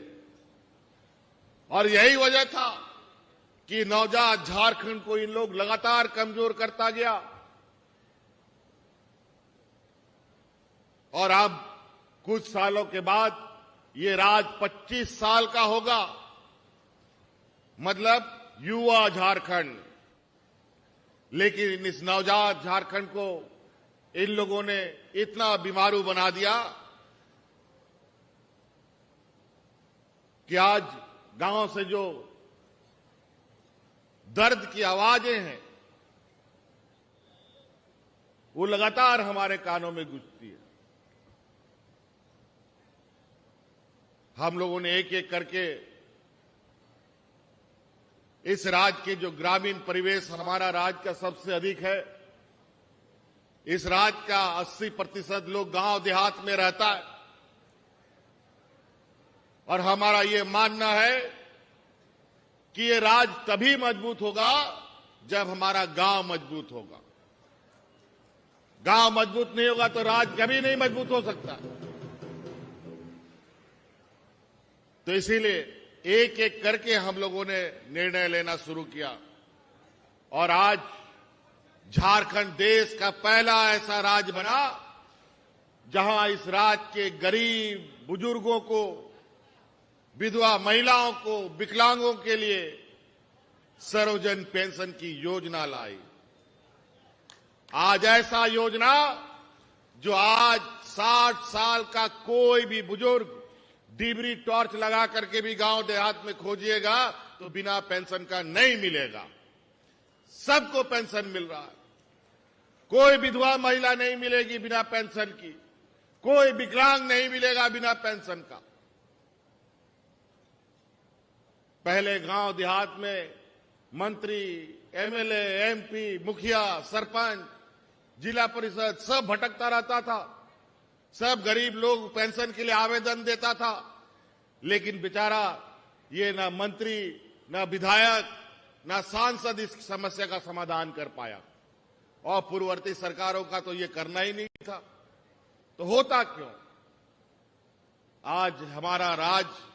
और यही वजह था कि नवजात झारखंड को इन लोग लगातार कमजोर करता गया। और अब कुछ सालों के बाद ये राज्य 25 साल का होगा, मतलब युवा झारखंड। लेकिन इस नवजात झारखंड को इन लोगों ने इतना बीमारू बना दिया कि आज गांव से जो दर्द की आवाजें हैं, वो लगातार हमारे कानों में गूंजती है। हम लोगों ने एक एक करके इस राज्य के जो ग्रामीण परिवेश हमारा राज्य का सबसे अधिक है, इस राज्य का 80% लोग गांव देहात में रहता है और हमारा ये मानना है कि ये राज्य तभी मजबूत होगा जब हमारा गांव मजबूत होगा। गांव मजबूत नहीं होगा तो राज्य कभी नहीं मजबूत हो सकता। तो इसीलिए एक एक करके हम लोगों ने निर्णय लेना शुरू किया और आज झारखंड देश का पहला ऐसा राज्य बना जहां इस राज्य के गरीब बुजुर्गों को, विधवा महिलाओं को, विकलांगों के लिए सर्वजन पेंशन की योजना लाई। आज ऐसा योजना जो आज 60 साल का कोई भी बुजुर्ग डिबरी टॉर्च लगा करके भी गांव देहात में खोजिएगा तो बिना पेंशन का नहीं मिलेगा। सबको पेंशन मिल रहा है। कोई विधवा महिला नहीं मिलेगी बिना पेंशन की, कोई विकलांग नहीं मिलेगा बिना पेंशन का। पहले गांव देहात में मंत्री, एमएलए, एमपी, मुखिया, सरपंच, जिला परिषद सब भटकता रहता था। सब गरीब लोग पेंशन के लिए आवेदन देता था, लेकिन बेचारा ये ना मंत्री, ना विधायक, ना सांसद इस समस्या का समाधान कर पाया। और पूर्ववर्ती सरकारों का तो ये करना ही नहीं था। तो होता क्यों? आज हमारा राज्य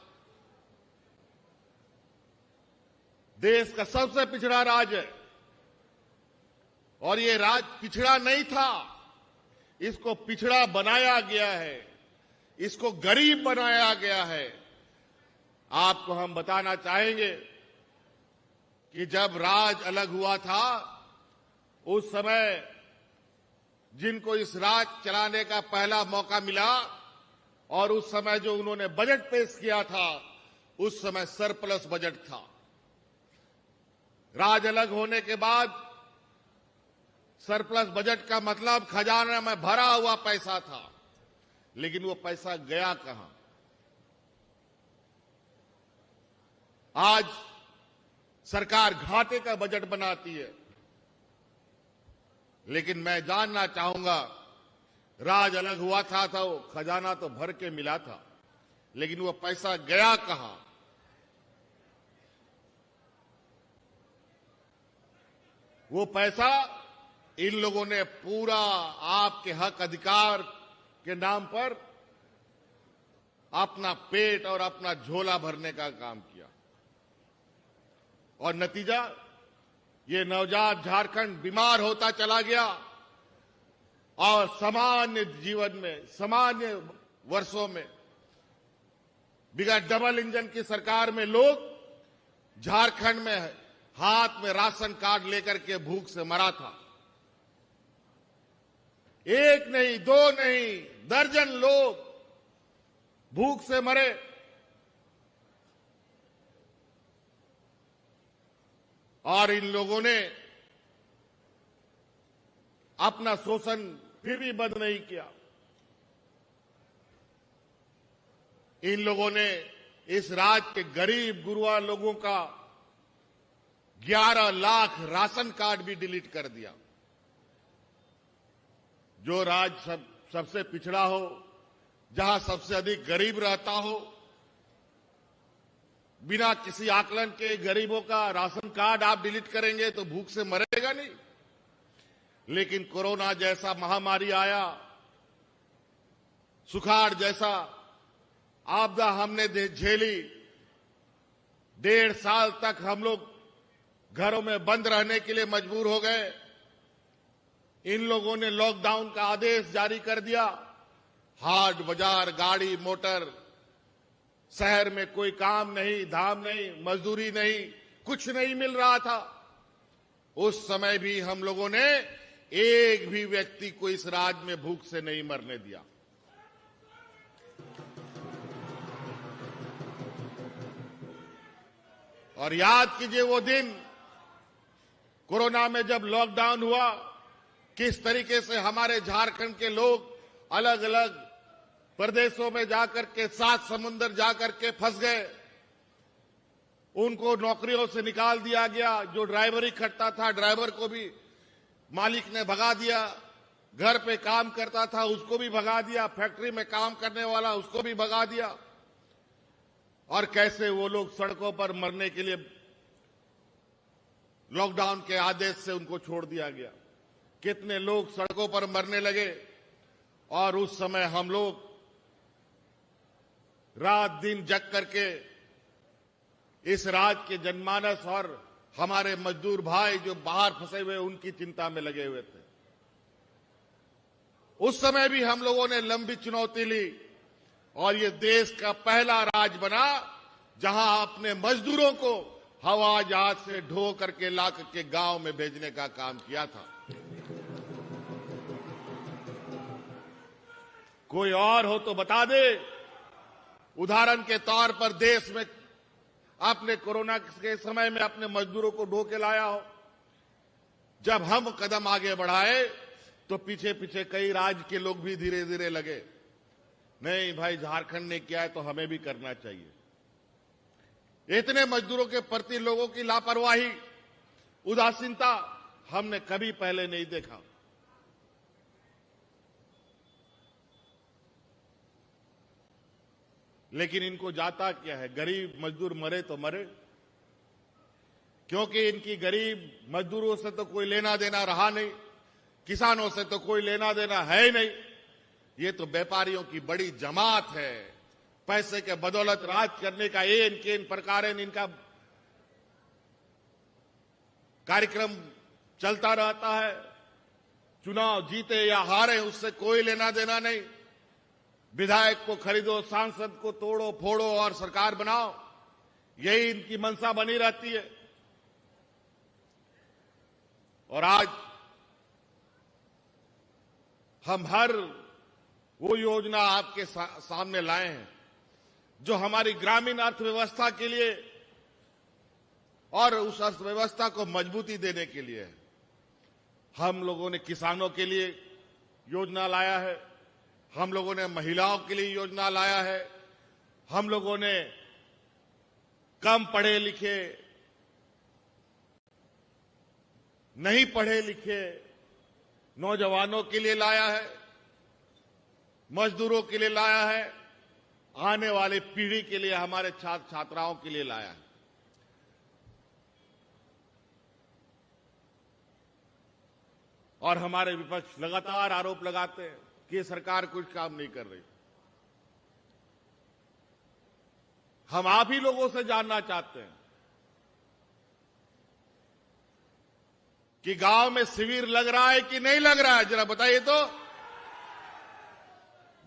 देश का सबसे पिछड़ा राज्य है और ये राज्य पिछड़ा नहीं था, इसको पिछड़ा बनाया गया है, इसको गरीब बनाया गया है। आपको हम बताना चाहेंगे कि जब राज्य अलग हुआ था उस समय जिनको इस राज्य चलाने का पहला मौका मिला और उस समय जो उन्होंने बजट पेश किया था उस समय सरप्लस बजट था। राज्य अलग होने के बाद सरप्लस बजट का मतलब खजाना में भरा हुआ पैसा था, लेकिन वो पैसा गया कहां? आज सरकार घाटे का बजट बनाती है, लेकिन मैं जानना चाहूंगा, राज्य अलग हुआ था तो खजाना तो भर के मिला था, लेकिन वो पैसा गया कहां? वो पैसा इन लोगों ने पूरा आपके हक अधिकार के नाम पर अपना पेट और अपना झोला भरने का काम किया और नतीजा ये नवजात झारखंड बीमार होता चला गया और सामान्य जीवन में, सामान्य वर्षों में बिना डबल इंजन की सरकार में लोग झारखंड में हाथ में राशन कार्ड लेकर के भूख से मरा था। एक नहीं, दो नहीं, दर्जन लोग भूख से मरे। और इन लोगों ने अपना शोषण फिर भी बंद नहीं किया। इन लोगों ने इस राज्य के गरीब गुरुआ लोगों का 11 लाख राशन कार्ड भी डिलीट कर दिया। जो राज्य सबसे पिछड़ा हो, जहां सबसे अधिक गरीब रहता हो, बिना किसी आकलन के गरीबों का राशन कार्ड आप डिलीट करेंगे तो भूख से मरेगा नहीं। लेकिन कोरोना जैसा महामारी आया, सुखाड़ जैसा आपदा हमने झेली, 1.5 साल तक हम लोग घरों में बंद रहने के लिए मजबूर हो गए। इन लोगों ने लॉकडाउन का आदेश जारी कर दिया। हाट बाजार, गाड़ी मोटर, शहर में कोई काम नहीं, धाम नहीं, मजदूरी नहीं, कुछ नहीं मिल रहा था। उस समय भी हम लोगों ने एक भी व्यक्ति को इस राज्य में भूख से नहीं मरने दिया। और याद कीजिए वो दिन कोरोना में जब लॉकडाउन हुआ, किस तरीके से हमारे झारखंड के लोग अलग अलग प्रदेशों में जाकर के 7 समुंदर जाकर के फंस गए, उनको नौकरियों से निकाल दिया गया। जो ड्राइवरी करता था ड्राइवर को भी मालिक ने भगा दिया, घर पे काम करता था उसको भी भगा दिया, फैक्ट्री में काम करने वाला उसको भी भगा दिया। और कैसे वो लोग सड़कों पर मरने के लिए लॉकडाउन के आदेश से उनको छोड़ दिया गया। कितने लोग सड़कों पर मरने लगे और उस समय हम लोग रात दिन जग करके इस राज्य के जनमानस और हमारे मजदूर भाई जो बाहर फंसे हुए उनकी चिंता में लगे हुए थे। उस समय भी हम लोगों ने लंबी चुनौती ली और ये देश का पहला राज्य बना जहां अपने मजदूरों को हवाई जहाज से ढो करके ला करके गांव में भेजने का काम किया था। कोई और हो तो बता दे। उदाहरण के तौर पर देश में आपने कोरोना के समय में अपने मजदूरों को ढो के लाया हो। जब हम कदम आगे बढ़ाए तो पीछे पीछे कई राज्य के लोग भी धीरे धीरे लगे, नहीं भाई झारखंड ने किया है तो हमें भी करना चाहिए। इतने मजदूरों के प्रति लोगों की लापरवाही, उदासीनता हमने कभी पहले नहीं देखा। लेकिन इनको जाता क्या है, गरीब मजदूर मरे तो मरे, क्योंकि इनकी गरीब मजदूरों से तो कोई लेना देना रहा नहीं, किसानों से तो कोई लेना देना है ही नहीं। ये तो व्यापारियों की बड़ी जमात है। पैसे के बदौलत राज करने का इनके इन प्रकार इनका कार्यक्रम चलता रहता है। चुनाव जीते या हारे उससे कोई लेना देना नहीं। विधायक को खरीदो, सांसद को तोड़ो फोड़ो और सरकार बनाओ, यही इनकी मंशा बनी रहती है। और आज हम हर वो योजना आपके सामने लाए हैं जो हमारी ग्रामीण अर्थव्यवस्था के लिए और उस अर्थव्यवस्था को मजबूती देने के लिए है। हम लोगों ने किसानों के लिए योजना लाया है, हम लोगों ने महिलाओं के लिए योजना लाया है, हम लोगों ने कम पढ़े लिखे, नहीं पढ़े लिखे नौजवानों के लिए लाया है, मजदूरों के लिए लाया है, आने वाली पीढ़ी के लिए, हमारे छात्र छात्राओं के लिए लाया है। और हमारे विपक्ष लगातार आरोप लगाते हैं कि ये सरकार कुछ काम नहीं कर रही। हम आप ही लोगों से जानना चाहते हैं कि गांव में शिविर लग रहा है कि नहीं लग रहा है, जरा बताइए तो।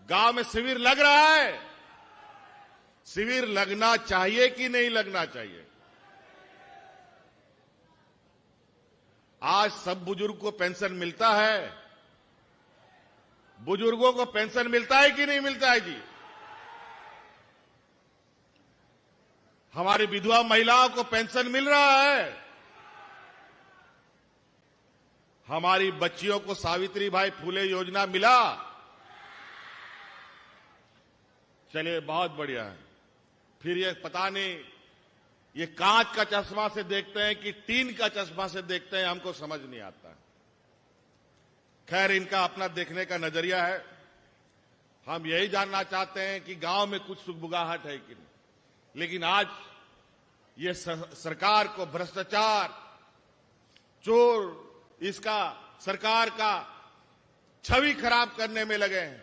गांव में शिविर लग रहा है? शिविर लगना चाहिए कि नहीं लगना चाहिए? आज सब बुजुर्ग को पेंशन मिलता है? बुजुर्गों को पेंशन मिलता है कि नहीं मिलता है जी? हमारी विधवा महिलाओं को पेंशन मिल रहा है? हमारी बच्चियों को सावित्रीबाई फुले योजना मिला? चलिए बहुत बढ़िया है। फिर ये पता नहीं ये कांच का चश्मा से देखते हैं कि टीन का चश्मा से देखते हैं, हमको समझ नहीं आता। खैर, इनका अपना देखने का नजरिया है। हम यही जानना चाहते हैं कि गांव में कुछ सुगबुगाहट है कि नहीं। लेकिन आज ये सरकार को भ्रष्टाचार, चोर, इसका सरकार का छवि खराब करने में लगे हैं।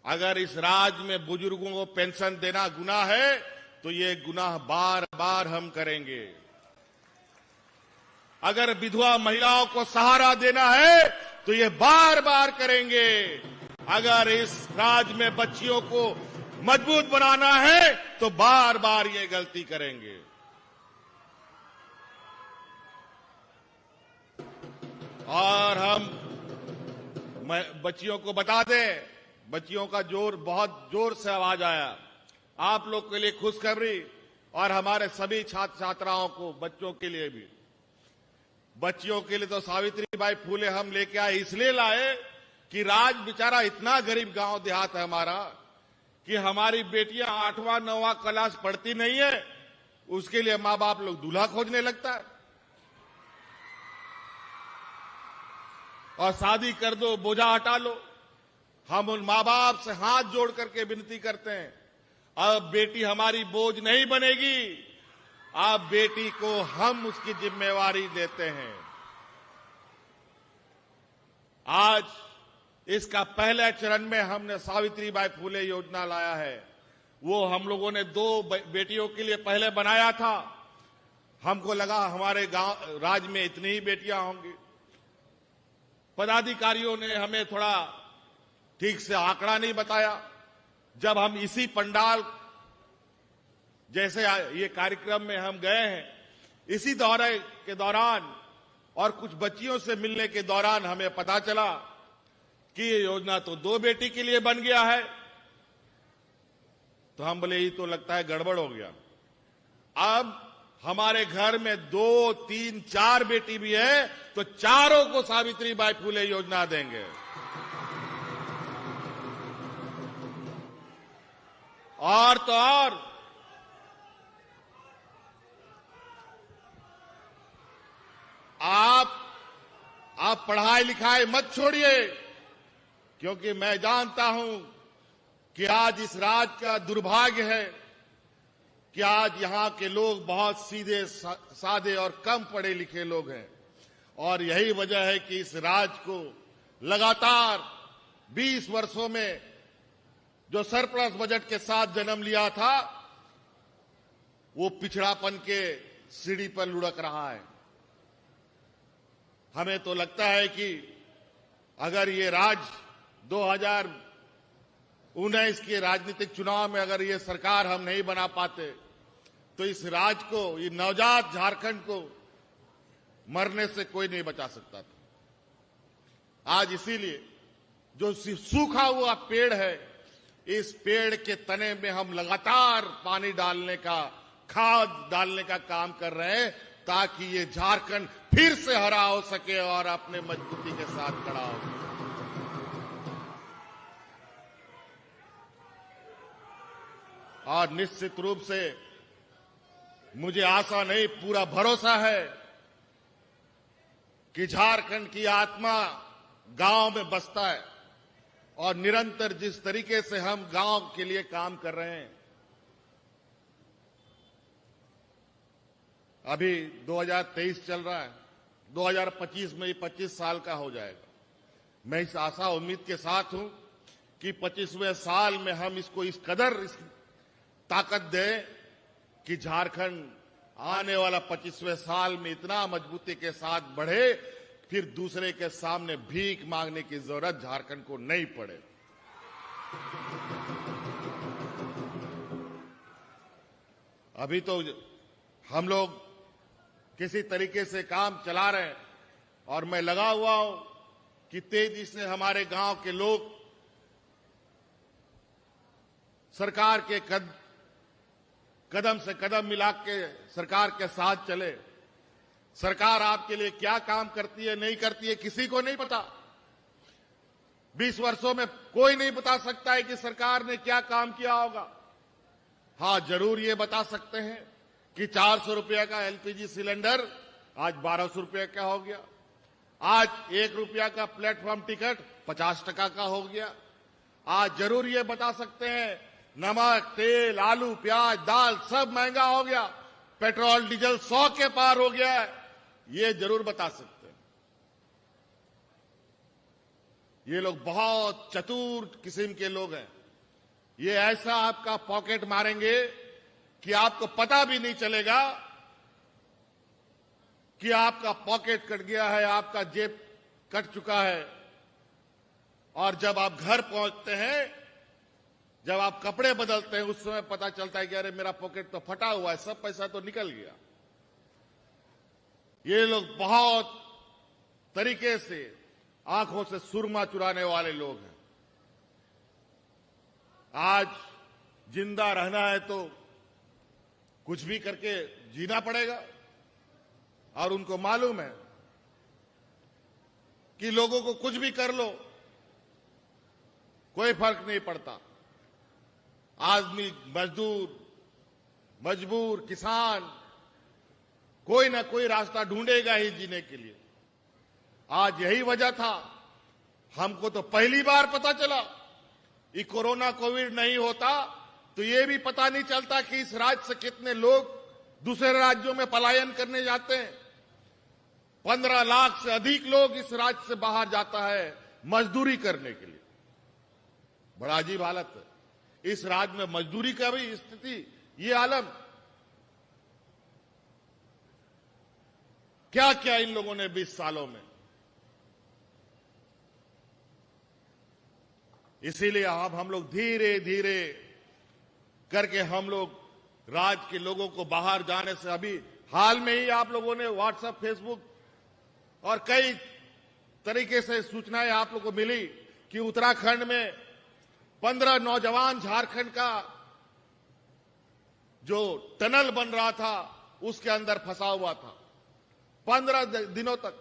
अगर इस राज्य में बुजुर्गों को पेंशन देना गुनाह है तो ये गुनाह बार बार हम करेंगे। अगर विधवा महिलाओं को सहारा देना है तो ये बार बार करेंगे। अगर इस राज्य में बच्चियों को मजबूत बनाना है तो बार बार ये गलती करेंगे। और हम बच्चियों को बता दें, बच्चियों का बहुत जोर से आवाज आया। आप लोग के लिए खुशखबरी और हमारे सभी छात्र छात्राओं को, बच्चों के लिए भी, बच्चियों के लिए तो सावित्रीबाई फूले हम लेके आए, इसलिए लाए कि राज बेचारा इतना गरीब गांव देहात है हमारा कि हमारी बेटियां 8वां 9वां क्लास पढ़ती नहीं है, उसके लिए माँ बाप लोग दूल्हा खोजने लगता है और शादी कर दो, बोझा हटा लो। हम उन माँ बाप से हाथ जोड़ करके विनती करते हैं, अब बेटी हमारी बोझ नहीं बनेगी, अब बेटी को हम उसकी जिम्मेवारी देते हैं। आज इसका पहले चरण में हमने सावित्रीबाई फूले योजना लाया है। वो हम लोगों ने 2 बेटियों के लिए पहले बनाया था। हमको लगा हमारे गांव राज्य में इतनी ही बेटियां होंगी। पदाधिकारियों ने हमें थोड़ा ठीक से आंकड़ा नहीं बताया। जब हम इसी पंडाल जैसे ये कार्यक्रम में हम गए हैं, इसी दौरे के दौरान और कुछ बच्चियों से मिलने के दौरान हमें पता चला कि ये योजना तो 2 बेटी के लिए बन गया है। तो हम बोले ये तो लगता है गड़बड़ हो गया। अब हमारे घर में 2, 3, 4 बेटी भी है तो चारों को सावित्रीबाई फूले योजना देंगे। और तो और आप पढ़ाई लिखाई मत छोड़िए, क्योंकि मैं जानता हूं कि आज इस राज्य का दुर्भाग्य है कि आज यहां के लोग बहुत सीधे साधे और कम पढ़े लिखे लोग हैं। और यही वजह है कि इस राज्य को लगातार 20 वर्षों में जो सरप्लस बजट के साथ जन्म लिया था, वो पिछड़ापन के सीढ़ी पर लुढ़क रहा है। हमें तो लगता है कि अगर ये राज्य 2019 के राजनीतिक चुनाव में अगर ये सरकार हम नहीं बना पाते तो इस राज्य को, ये नवजात झारखंड को मरने से कोई नहीं बचा सकता था। आज इसीलिए जो सूखा हुआ पेड़ है, इस पेड़ के तने में हम लगातार पानी डालने का, खाद डालने का काम कर रहे हैं ताकि ये झारखंड फिर से हरा हो सके और अपने मजबूती के साथ खड़ा हो सके। और निश्चित रूप से मुझे आशा नहीं, पूरा भरोसा है कि झारखंड की आत्मा गांव में बसता है और निरंतर जिस तरीके से हम गांव के लिए काम कर रहे हैं, अभी 2023 चल रहा है, 2025 में 25 साल का हो जाएगा। मैं इस आशा उम्मीद के साथ हूं कि 25वें साल में हम इसको इस कदर ताकत दें कि झारखंड आने वाला 25वें साल में इतना मजबूती के साथ बढ़े, फिर दूसरे के सामने भीख मांगने की जरूरत झारखंड को नहीं पड़े। अभी तो हम लोग किसी तरीके से काम चला रहे हैं और मैं लगा हुआ हूं कि तेजी से हमारे गांव के लोग सरकार के कदम से कदम मिला के सरकार के साथ चले। सरकार आपके लिए क्या काम करती है, नहीं करती है, किसी को नहीं पता। 20 वर्षों में कोई नहीं बता सकता है कि सरकार ने क्या काम किया होगा। हां, जरूर ये बता सकते हैं कि 400 रुपये का एलपीजी सिलेंडर आज 1200 रुपये का हो गया। आज 1 रुपया का प्लेटफॉर्म टिकट 50 टका का हो गया। आज जरूर ये बता सकते हैं नमक, तेल, आलू, प्याज, दाल सब महंगा हो गया। पेट्रोल डीजल 100 के पार हो गया है। ये जरूर बता सकते हैं। ये लोग बहुत चतुर किस्म के लोग हैं। ये ऐसा आपका पॉकेट मारेंगे कि आपको पता भी नहीं चलेगा कि आपका पॉकेट कट गया है, आपका जेब कट चुका है। और जब आप घर पहुंचते हैं, जब आप कपड़े बदलते हैं, उस समय पता चलता है कि अरे मेरा पॉकेट तो फटा हुआ है, सब पैसा तो निकल गया। ये लोग बहुत तरीके से आंखों से सुरमा चुराने वाले लोग हैं। आज जिंदा रहना है तो कुछ भी करके जीना पड़ेगा और उनको मालूम है कि लोगों को कुछ भी कर लो, कोई फर्क नहीं पड़ता। आदमी, मजदूर, मजबूर, किसान कोई ना कोई रास्ता ढूंढेगा ही जीने के लिए। आज यही वजह था, हमको तो पहली बार पता चला कि कोरोना कोविड नहीं होता तो ये भी पता नहीं चलता कि इस राज्य से कितने लोग दूसरे राज्यों में पलायन करने जाते हैं। 15 लाख से अधिक लोग इस राज्य से बाहर जाता है मजदूरी करने के लिए। बड़ा अजीब हालत है इस राज्य में, मजदूरी का भी स्थिति, ये आलम। क्या क्या इन लोगों ने 20 सालों में। इसीलिए अब हम लोग धीरे धीरे करके हम लोग राज्य के लोगों को बाहर जाने से, अभी हाल में ही आप लोगों ने व्हाट्सएप, फेसबुक और कई तरीके से सूचनाएं आप लोगों को मिली कि उत्तराखंड में 15 नौजवान झारखंड का जो टनल बन रहा था उसके अंदर फंसा हुआ था 15 दिनों तक।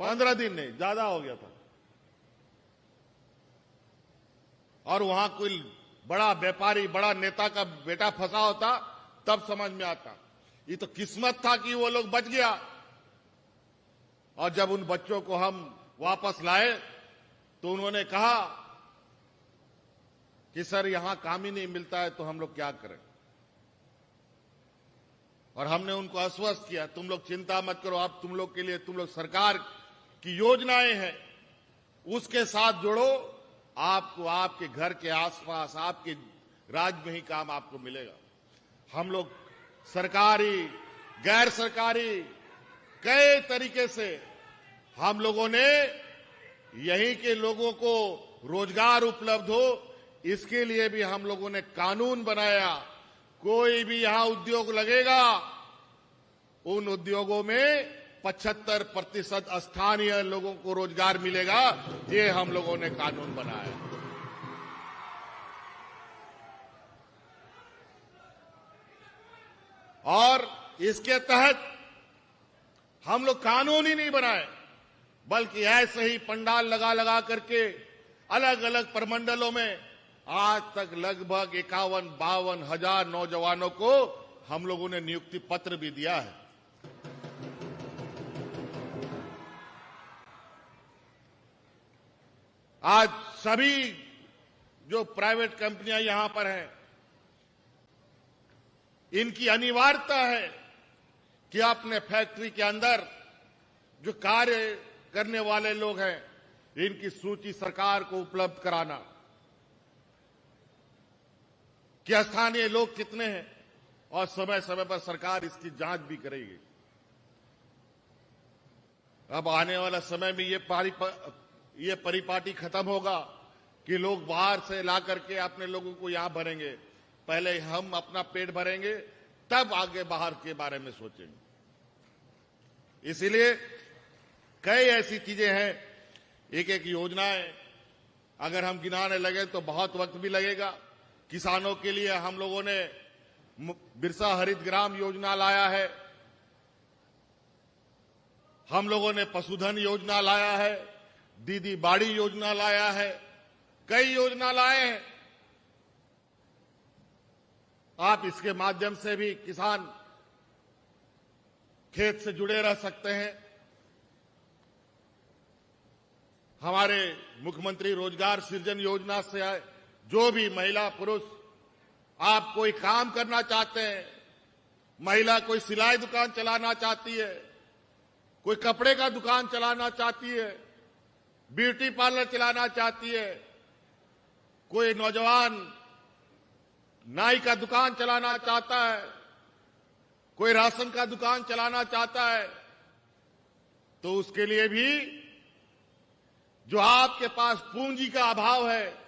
15 दिन नहीं, ज्यादा हो गया था। और वहां कोई बड़ा व्यापारी, बड़ा नेता का बेटा फंसा होता तब समझ में आता। ये तो किस्मत था कि वो लोग बच गया। और जब उन बच्चों को हम वापस लाए तो उन्होंने कहा कि सर यहां काम ही नहीं मिलता है तो हम लोग क्या करें। और हमने उनको आश्वस्त किया, तुम लोग चिंता मत करो, अब तुम लोग के लिए, तुम लोग सरकार की योजनाएं हैं उसके साथ जुड़ो, आपको आपके घर के आसपास, आपके राज्य में ही काम आपको मिलेगा। हम लोग सरकारी, गैर सरकारी कई तरीके से हम लोगों ने यहीं के लोगों को रोजगार उपलब्ध हो, इसके लिए भी हम लोगों ने कानून बनाया। कोई भी यहां उद्योग लगेगा, उन उद्योगों में 75% स्थानीय लोगों को रोजगार मिलेगा। ये हम लोगों ने कानून बनाया। और इसके तहत हम लोग कानून ही नहीं बनाए, बल्कि ऐसे ही पंडाल लगा लगा करके अलग अलग प्रमंडलों में आज तक लगभग 51-52 हजार नौजवानों को हम लोगों ने नियुक्ति पत्र भी दिया है। आज सभी जो प्राइवेट कंपनियां यहां पर हैं, इनकी अनिवार्यता है कि अपने फैक्ट्री के अंदर जो कार्य करने वाले लोग हैं, इनकी सूची सरकार को उपलब्ध कराना कि स्थानीय लोग कितने हैं, और समय समय पर सरकार इसकी जांच भी करेगी। अब आने वाला समय में ये परिपाटी खत्म होगा कि लोग बाहर से ला करके अपने लोगों को यहां भरेंगे। पहले हम अपना पेट भरेंगे, तब आगे बाहर के बारे में सोचेंगे। इसीलिए कई ऐसी चीजें हैं, एक एक योजनाएं अगर हम गिनाने लगे तो बहुत वक्त भी लगेगा। किसानों के लिए हम लोगों ने बिरसा हरित ग्राम योजना लाया है, हम लोगों ने पशुधन योजना लाया है, दीदी बाड़ी योजना लाया है, कई योजना लाए हैं। आप इसके माध्यम से भी किसान खेत से जुड़े रह सकते हैं। हमारे मुख्यमंत्री रोजगार सृजन योजना से आए, जो भी महिला पुरुष आप कोई काम करना चाहते हैं, महिला कोई सिलाई दुकान चलाना चाहती है, कोई कपड़े का दुकान चलाना चाहती है, ब्यूटी पार्लर चलाना चाहती है, कोई नौजवान नाई का दुकान चलाना चाहता है, कोई राशन का दुकान चलाना चाहता है, तो उसके लिए भी जो आपके पास पूंजी का अभाव है,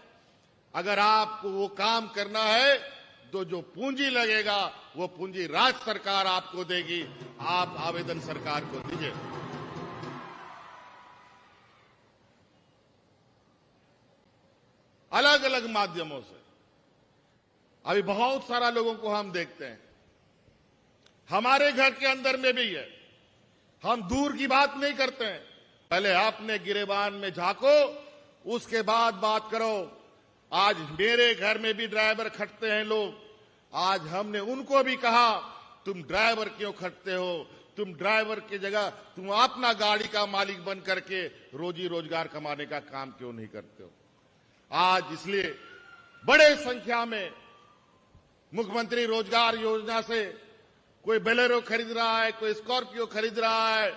अगर आपको वो काम करना है तो जो पूंजी लगेगा वो पूंजी राज्य सरकार आपको देगी। आप आवेदन सरकार को दीजिए। अलग अलग माध्यमों से अभी बहुत सारा लोगों को हम देखते हैं, हमारे घर के अंदर में भी है। हम दूर की बात नहीं करते हैं, पहले अपने गिरेबान में झांको, उसके बाद बात करो। आज मेरे घर में भी ड्राइवर खटते हैं लोग। आज हमने उनको भी कहा, तुम ड्राइवर क्यों खटते हो? तुम ड्राइवर की जगह तुम अपना गाड़ी का मालिक बन करके रोजी रोजगार कमाने का काम क्यों नहीं करते हो? आज इसलिए बड़े संख्या में मुख्यमंत्री रोजगार योजना से कोई बोलेरो खरीद रहा है, कोई स्कॉर्पियो खरीद रहा है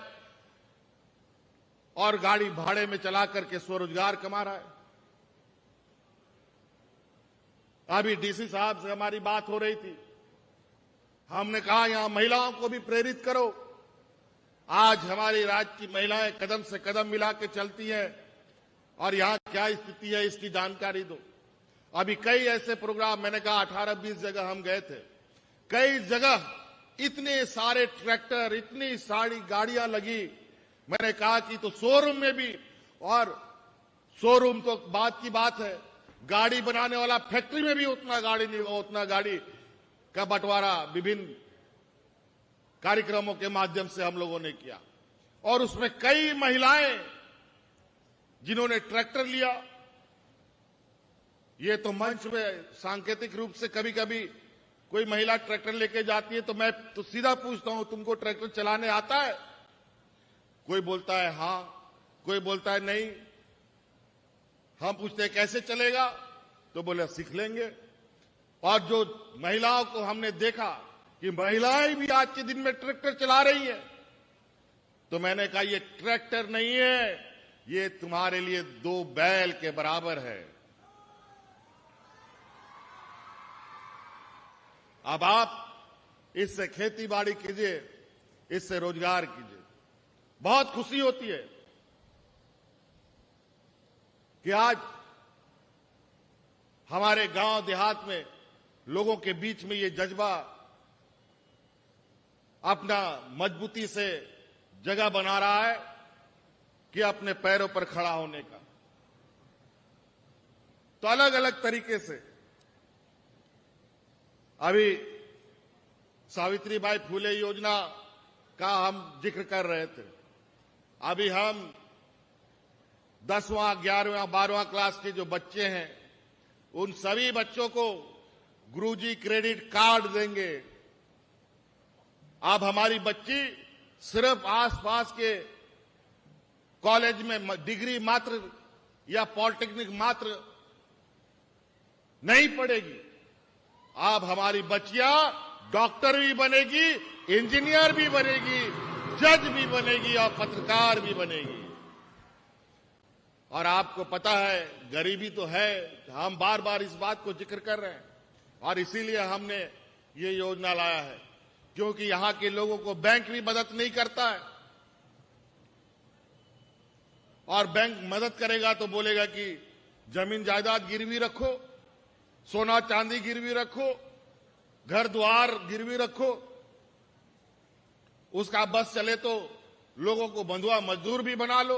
और गाड़ी भाड़े में चला करके स्वरोजगार कमा रहा है। अभी डीसी साहब से हमारी बात हो रही थी। हमने कहा यहां महिलाओं को भी प्रेरित करो। आज हमारी राज्य की महिलाएं कदम से कदम मिला के चलती हैं और यहां क्या स्थिति है इसकी जानकारी दो। अभी कई ऐसे प्रोग्राम, मैंने कहा 18-20 जगह हम गए थे। कई जगह इतने सारे ट्रैक्टर, इतनी सारी गाड़ियां लगी। मैंने कहा कि तो शोरूम में भी, और शोरूम तो बात की बात है, गाड़ी बनाने वाला फैक्ट्री में भी उतना गाड़ी नहीं, उतना गाड़ी का बंटवारा विभिन्न कार्यक्रमों के माध्यम से हम लोगों ने किया। और उसमें कई महिलाएं जिन्होंने ट्रैक्टर लिया। ये तो मंच में सांकेतिक रूप से कभी कभी कोई महिला ट्रैक्टर लेके जाती है तो मैं तो सीधा पूछता हूं, तुमको ट्रैक्टर चलाने आता है? कोई बोलता है हां, कोई बोलता है नहीं। हम पूछते हैं कैसे चलेगा, तो बोले सीख लेंगे। और जो महिलाओं को हमने देखा कि महिलाएं भी आज के दिन में ट्रैक्टर चला रही है, तो मैंने कहा ये ट्रैक्टर नहीं है, ये तुम्हारे लिए 2 बैल के बराबर है। अब आप इससे खेती बाड़ी कीजिए, इससे रोजगार कीजिए। बहुत खुशी होती है कि आज हमारे गांव देहात में लोगों के बीच में ये जज्बा अपना मजबूती से जगह बना रहा है कि अपने पैरों पर खड़ा होने का। तो अलग अलग तरीके से अभी सावित्रीबाई फुले योजना का हम जिक्र कर रहे थे। अभी हम 10वां, 11वां, 12वां क्लास के जो बच्चे हैं, उन सभी बच्चों को गुरुजी क्रेडिट कार्ड देंगे। अब हमारी बच्ची सिर्फ आसपास के कॉलेज में डिग्री मात्र या पॉलिटेक्निक मात्र नहीं पढ़ेगी। अब हमारी बच्चियां डॉक्टर भी बनेगी, इंजीनियर भी बनेगी, जज भी बनेगी और पत्रकार भी बनेगी। और आपको पता है गरीबी तो है, हम बार बार इस बात को जिक्र कर रहे हैं और इसीलिए हमने ये योजना लाया है, क्योंकि यहां के लोगों को बैंक भी मदद नहीं करता है। और बैंक मदद करेगा तो बोलेगा कि जमीन जायदाद गिरवी रखो, सोना चांदी गिरवी रखो, घर द्वार गिरवी रखो। उसका बस चले तो लोगों को बंधुआ मजदूर भी बना लो।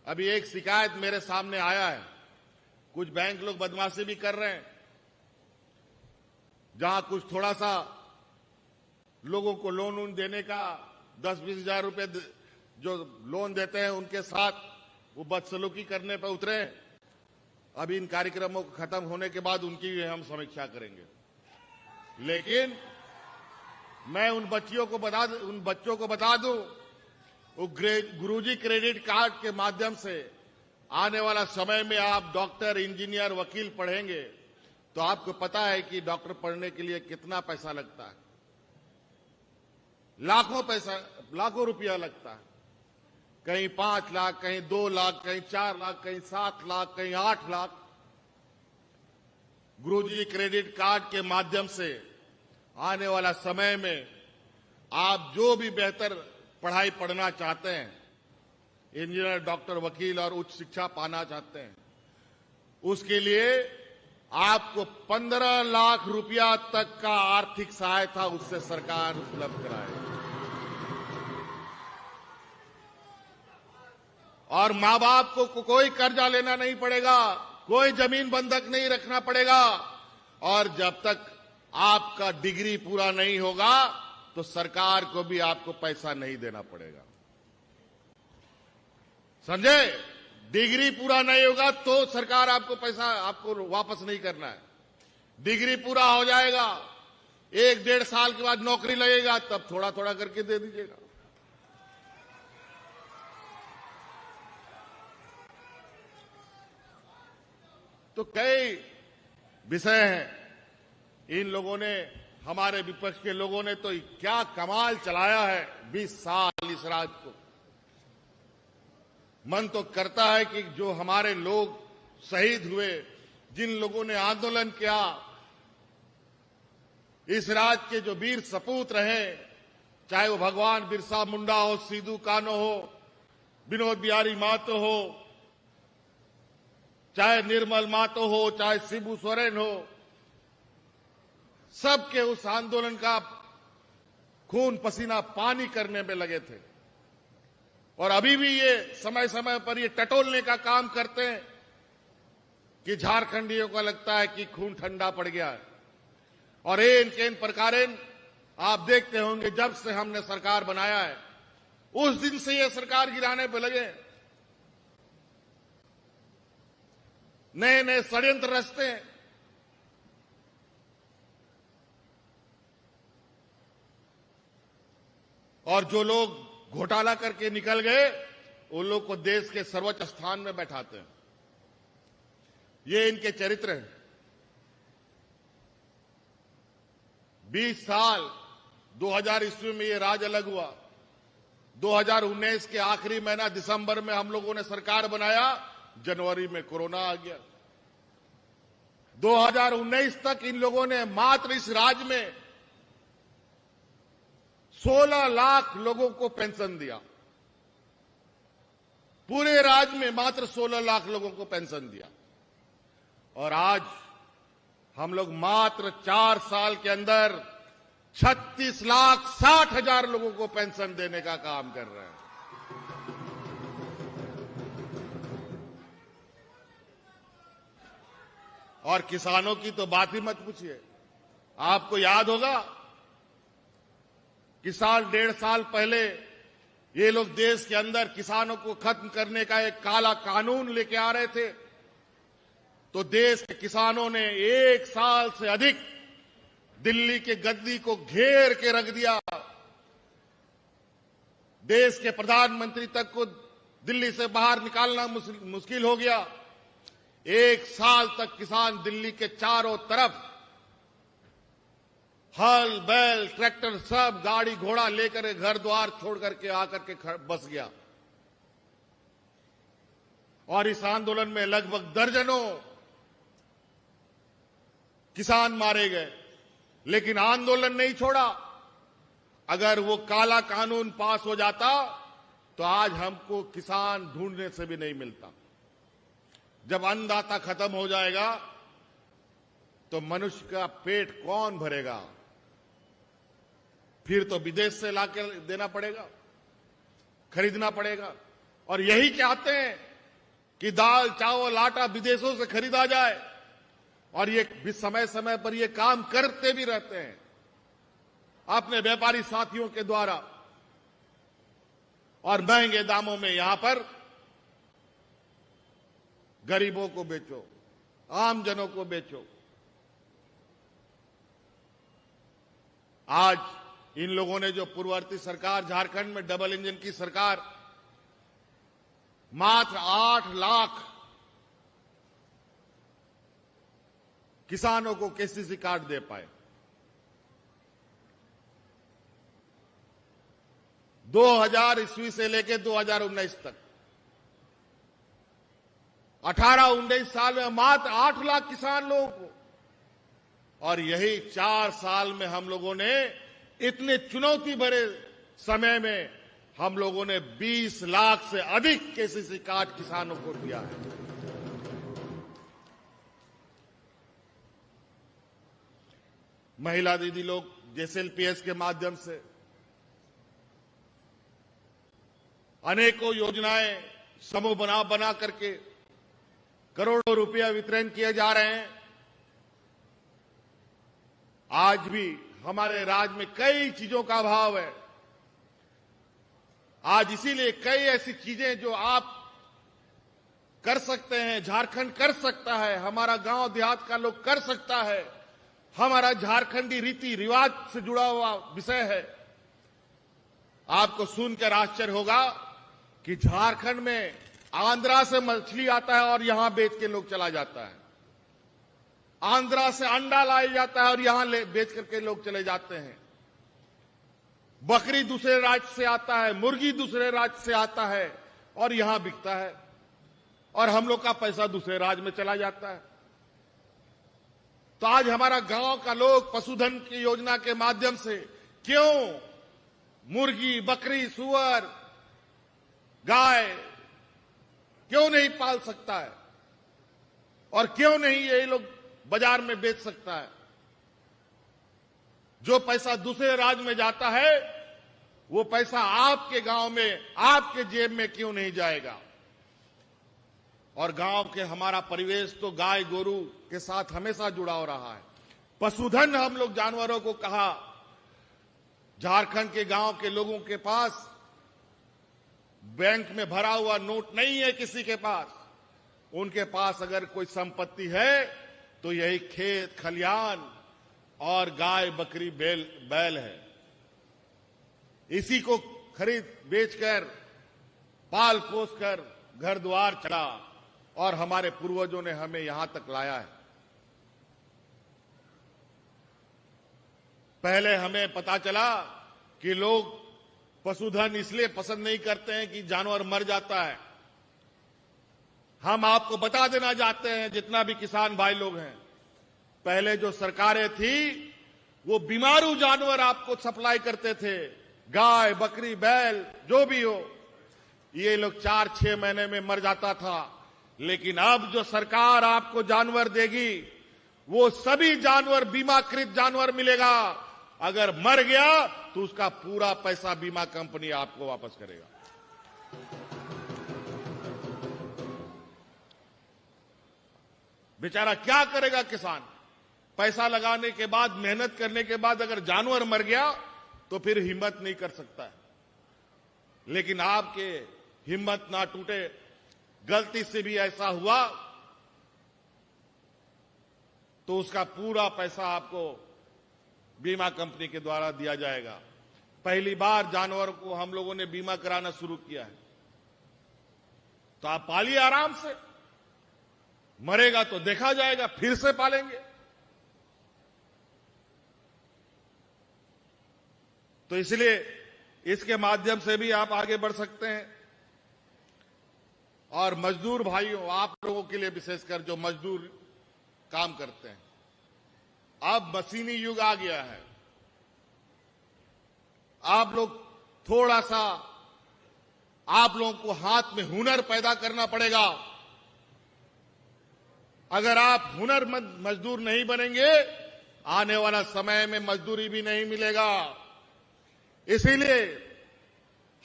अभी एक शिकायत मेरे सामने आया है, कुछ बैंक लोग बदमाशी भी कर रहे हैं, जहां कुछ थोड़ा सा लोगों को लोन देने का 10-20 हजार रुपए जो लोन देते हैं उनके साथ वो बदसलूकी करने पर उतरे। अभी इन कार्यक्रमों को खत्म होने के बाद उनकी भी हम समीक्षा करेंगे। लेकिन मैं उन बच्चों को बता दूं, वो गुरुजी क्रेडिट कार्ड के माध्यम से आने वाला समय में आप डॉक्टर, इंजीनियर, वकील पढ़ेंगे तो आपको पता है कि डॉक्टर पढ़ने के लिए कितना पैसा लगता है। लाखों रुपया लगता है। कहीं 5 लाख, कहीं 2 लाख, कहीं 4 लाख, कहीं 7 लाख, कहीं 8 लाख। गुरुजी क्रेडिट कार्ड के माध्यम से आने वाला समय में आप जो भी बेहतर पढ़ाई पढ़ना चाहते हैं, इंजीनियर, डॉक्टर, वकील और उच्च शिक्षा पाना चाहते हैं, उसके लिए आपको 15 लाख रुपया तक का आर्थिक सहायता उससे सरकार उपलब्ध कराएगी। और मां बाप को कोई कर्जा लेना नहीं पड़ेगा, कोई जमीन बंधक नहीं रखना पड़ेगा। और जब तक आपका डिग्री पूरा नहीं होगा तो सरकार को भी आपको पैसा नहीं देना पड़ेगा। समझे? डिग्री पूरा नहीं होगा तो सरकार आपको पैसा आपको वापस नहीं करना है। डिग्री पूरा हो जाएगा, 1-1.5 साल के बाद नौकरी लगेगा, तब थोड़ा थोड़ा करके दे दीजिएगा। तो कई विषय हैं। इन लोगों ने, हमारे विपक्ष के लोगों ने तो क्या कमाल चलाया है 20 साल इस राज्य को। मन तो करता है कि जो हमारे लोग शहीद हुए, जिन लोगों ने आंदोलन किया, इस राज्य के जो वीर सपूत रहे, चाहे वो भगवान बिरसा मुंडा हो, सिद्धू कान्हू हो, विनोद बिहारी महतो हो, चाहे निर्मल महतो हो, चाहे शिबू सोरेन हो, सबके उस आंदोलन का खून पसीना पानी करने में लगे थे। और अभी भी ये समय समय पर ये टटोलने का काम करते हैं कि झारखंडियों को लगता है कि खून ठंडा पड़ गया है। और एन केन प्रकारेन आप देखते होंगे, जब से हमने सरकार बनाया है उस दिन से ये सरकार गिराने पे लगे, नए नए षड्यंत्र रचते हैं। और जो लोग घोटाला करके निकल गए, उन लोग को देश के सर्वोच्च स्थान में बैठाते हैं। ये इनके चरित्र हैं। 20 साल 2000 ईस्वी में ये राज अलग हुआ। 2019 के आखिरी महीना दिसंबर में हम लोगों ने सरकार बनाया, जनवरी में कोरोना आ गया। 2019 तक इन लोगों ने मात्र इस राज्य में 16 लाख लोगों को पेंशन दिया। पूरे राज्य में मात्र 16 लाख लोगों को पेंशन दिया। और आज हम लोग मात्र 4 साल के अंदर 36,60,000 लोगों को पेंशन देने का काम कर रहे हैं। और किसानों की तो बात ही मत पूछिए। आपको याद होगा, किसान 1.5 साल पहले ये लोग देश के अंदर किसानों को खत्म करने का एक काला कानून लेके आ रहे थे, तो देश के किसानों ने 1 साल से अधिक दिल्ली के गद्दी को घेर के रख दिया। देश के प्रधानमंत्री तक को दिल्ली से बाहर निकालना मुश्किल हो गया। 1 साल तक किसान दिल्ली के चारों तरफ हल बैल ट्रैक्टर सब गाड़ी घोड़ा लेकर घर द्वार छोड़ करके आकर के बस गया। और इस आंदोलन में लगभग दर्जनों किसान मारे गए, लेकिन आंदोलन नहीं छोड़ा। अगर वो काला कानून पास हो जाता तो आज हमको किसान ढूंढने से भी नहीं मिलता। जब अन्नदाता खत्म हो जाएगा तो मनुष्य का पेट कौन भरेगा? फिर तो विदेश से लाकर देना पड़ेगा, खरीदना पड़ेगा। और यही चाहते हैं कि दाल चावल आटा विदेशों से खरीदा जाए, और ये भी समय समय पर ये काम करते भी रहते हैं अपने व्यापारी साथियों के द्वारा। और महंगे दामों में यहां पर गरीबों को बेचो, आम जनों को बेचो। आज इन लोगों ने जो पूर्ववर्ती सरकार झारखंड में डबल इंजन की सरकार मात्र 8 लाख किसानों को केसीसी कार्ड दे पाए। 2000 ईस्वी से लेकर 2019 तक 18-19 साल में मात्र 8 लाख किसान लोगों को। और यही 4 साल में हम लोगों ने इतने चुनौती भरे समय में हम लोगों ने 20 लाख से अधिक केसीसी कार्ड किसानों को दिया है। महिला दीदी लोग जेएसएलपीएस के माध्यम से अनेकों योजनाएं समूह बना करके करोड़ों रुपया वितरण किए जा रहे हैं। आज भी हमारे राज्य में कई चीजों का अभाव है। आज इसीलिए कई ऐसी चीजें जो आप कर सकते हैं, झारखंड कर सकता है, हमारा गांव देहात का लोग कर सकता है, हमारा झारखंडी रीति रिवाज से जुड़ा हुआ विषय है। आपको सुनकर आश्चर्य होगा कि झारखंड में आंध्रा से मछली आता है और यहां बेच के लोग चला जाता है, आंध्रा से अंडा लाया जाता है और यहां बेच करके लोग चले जाते हैं, बकरी दूसरे राज्य से आता है, मुर्गी दूसरे राज्य से आता है और यहां बिकता है, और हम लोग का पैसा दूसरे राज्य में चला जाता है। तो आज हमारा गांव का लोग पशुधन की योजना के माध्यम से क्यों मुर्गी, बकरी, सुअर, गाय क्यों नहीं पाल सकता है, और क्यों नहीं ये लोग बाजार में बेच सकता है? जो पैसा दूसरे राज्य में जाता है वो पैसा आपके गांव में, आपके जेब में क्यों नहीं जाएगा? और गांव के हमारा परिवेश तो गाय गोरू के साथ हमेशा जुड़ा हो रहा है। पशुधन हम लोग जानवरों को कहा, झारखंड के गांव के लोगों के पास बैंक में भरा हुआ नोट नहीं है किसी के पास, उनके पास अगर कोई संपत्ति है तो यही खेत खलियान और गाय बकरी बैल है। इसी को खरीद बेचकर पाल पोस कर घर द्वार चला और हमारे पूर्वजों ने हमें यहां तक लाया है। पहले हमें पता चला कि लोग पशुधन इसलिए पसंद नहीं करते हैं कि जानवर मर जाता है। हम आपको बता देना चाहते हैं, जितना भी किसान भाई लोग हैं, पहले जो सरकारें थी वो बीमारू जानवर आपको सप्लाई करते थे, गाय बकरी बैल जो भी हो, ये लोग 4-6 महीने में मर जाता था। लेकिन अब जो सरकार आपको जानवर देगी वो सभी जानवर बीमाकृत जानवर मिलेगा। अगर मर गया तो उसका पूरा पैसा बीमा कंपनी आपको वापस करेगा। बेचारा क्या करेगा किसान? पैसा लगाने के बाद, मेहनत करने के बाद अगर जानवर मर गया तो फिर हिम्मत नहीं कर सकता है। लेकिन आपके हिम्मत ना टूटे, गलती से भी ऐसा हुआ तो उसका पूरा पैसा आपको बीमा कंपनी के द्वारा दिया जाएगा। पहली बार जानवर को हम लोगों ने बीमा कराना शुरू किया है, तो आप पालिए आराम से, मरेगा तो देखा जाएगा, फिर से पालेंगे। तो इसलिए इसके माध्यम से भी आप आगे बढ़ सकते हैं। और मजदूर भाइयों, आप लोगों के लिए विशेषकर जो मजदूर काम करते हैं, अब मशीनी युग आ गया है। आप लोग थोड़ा सा, आप लोगों को हाथ में हुनर पैदा करना पड़ेगा। अगर आप हुनरमंद मजदूर नहीं बनेंगे, आने वाला समय में मजदूरी भी नहीं मिलेगा। इसीलिए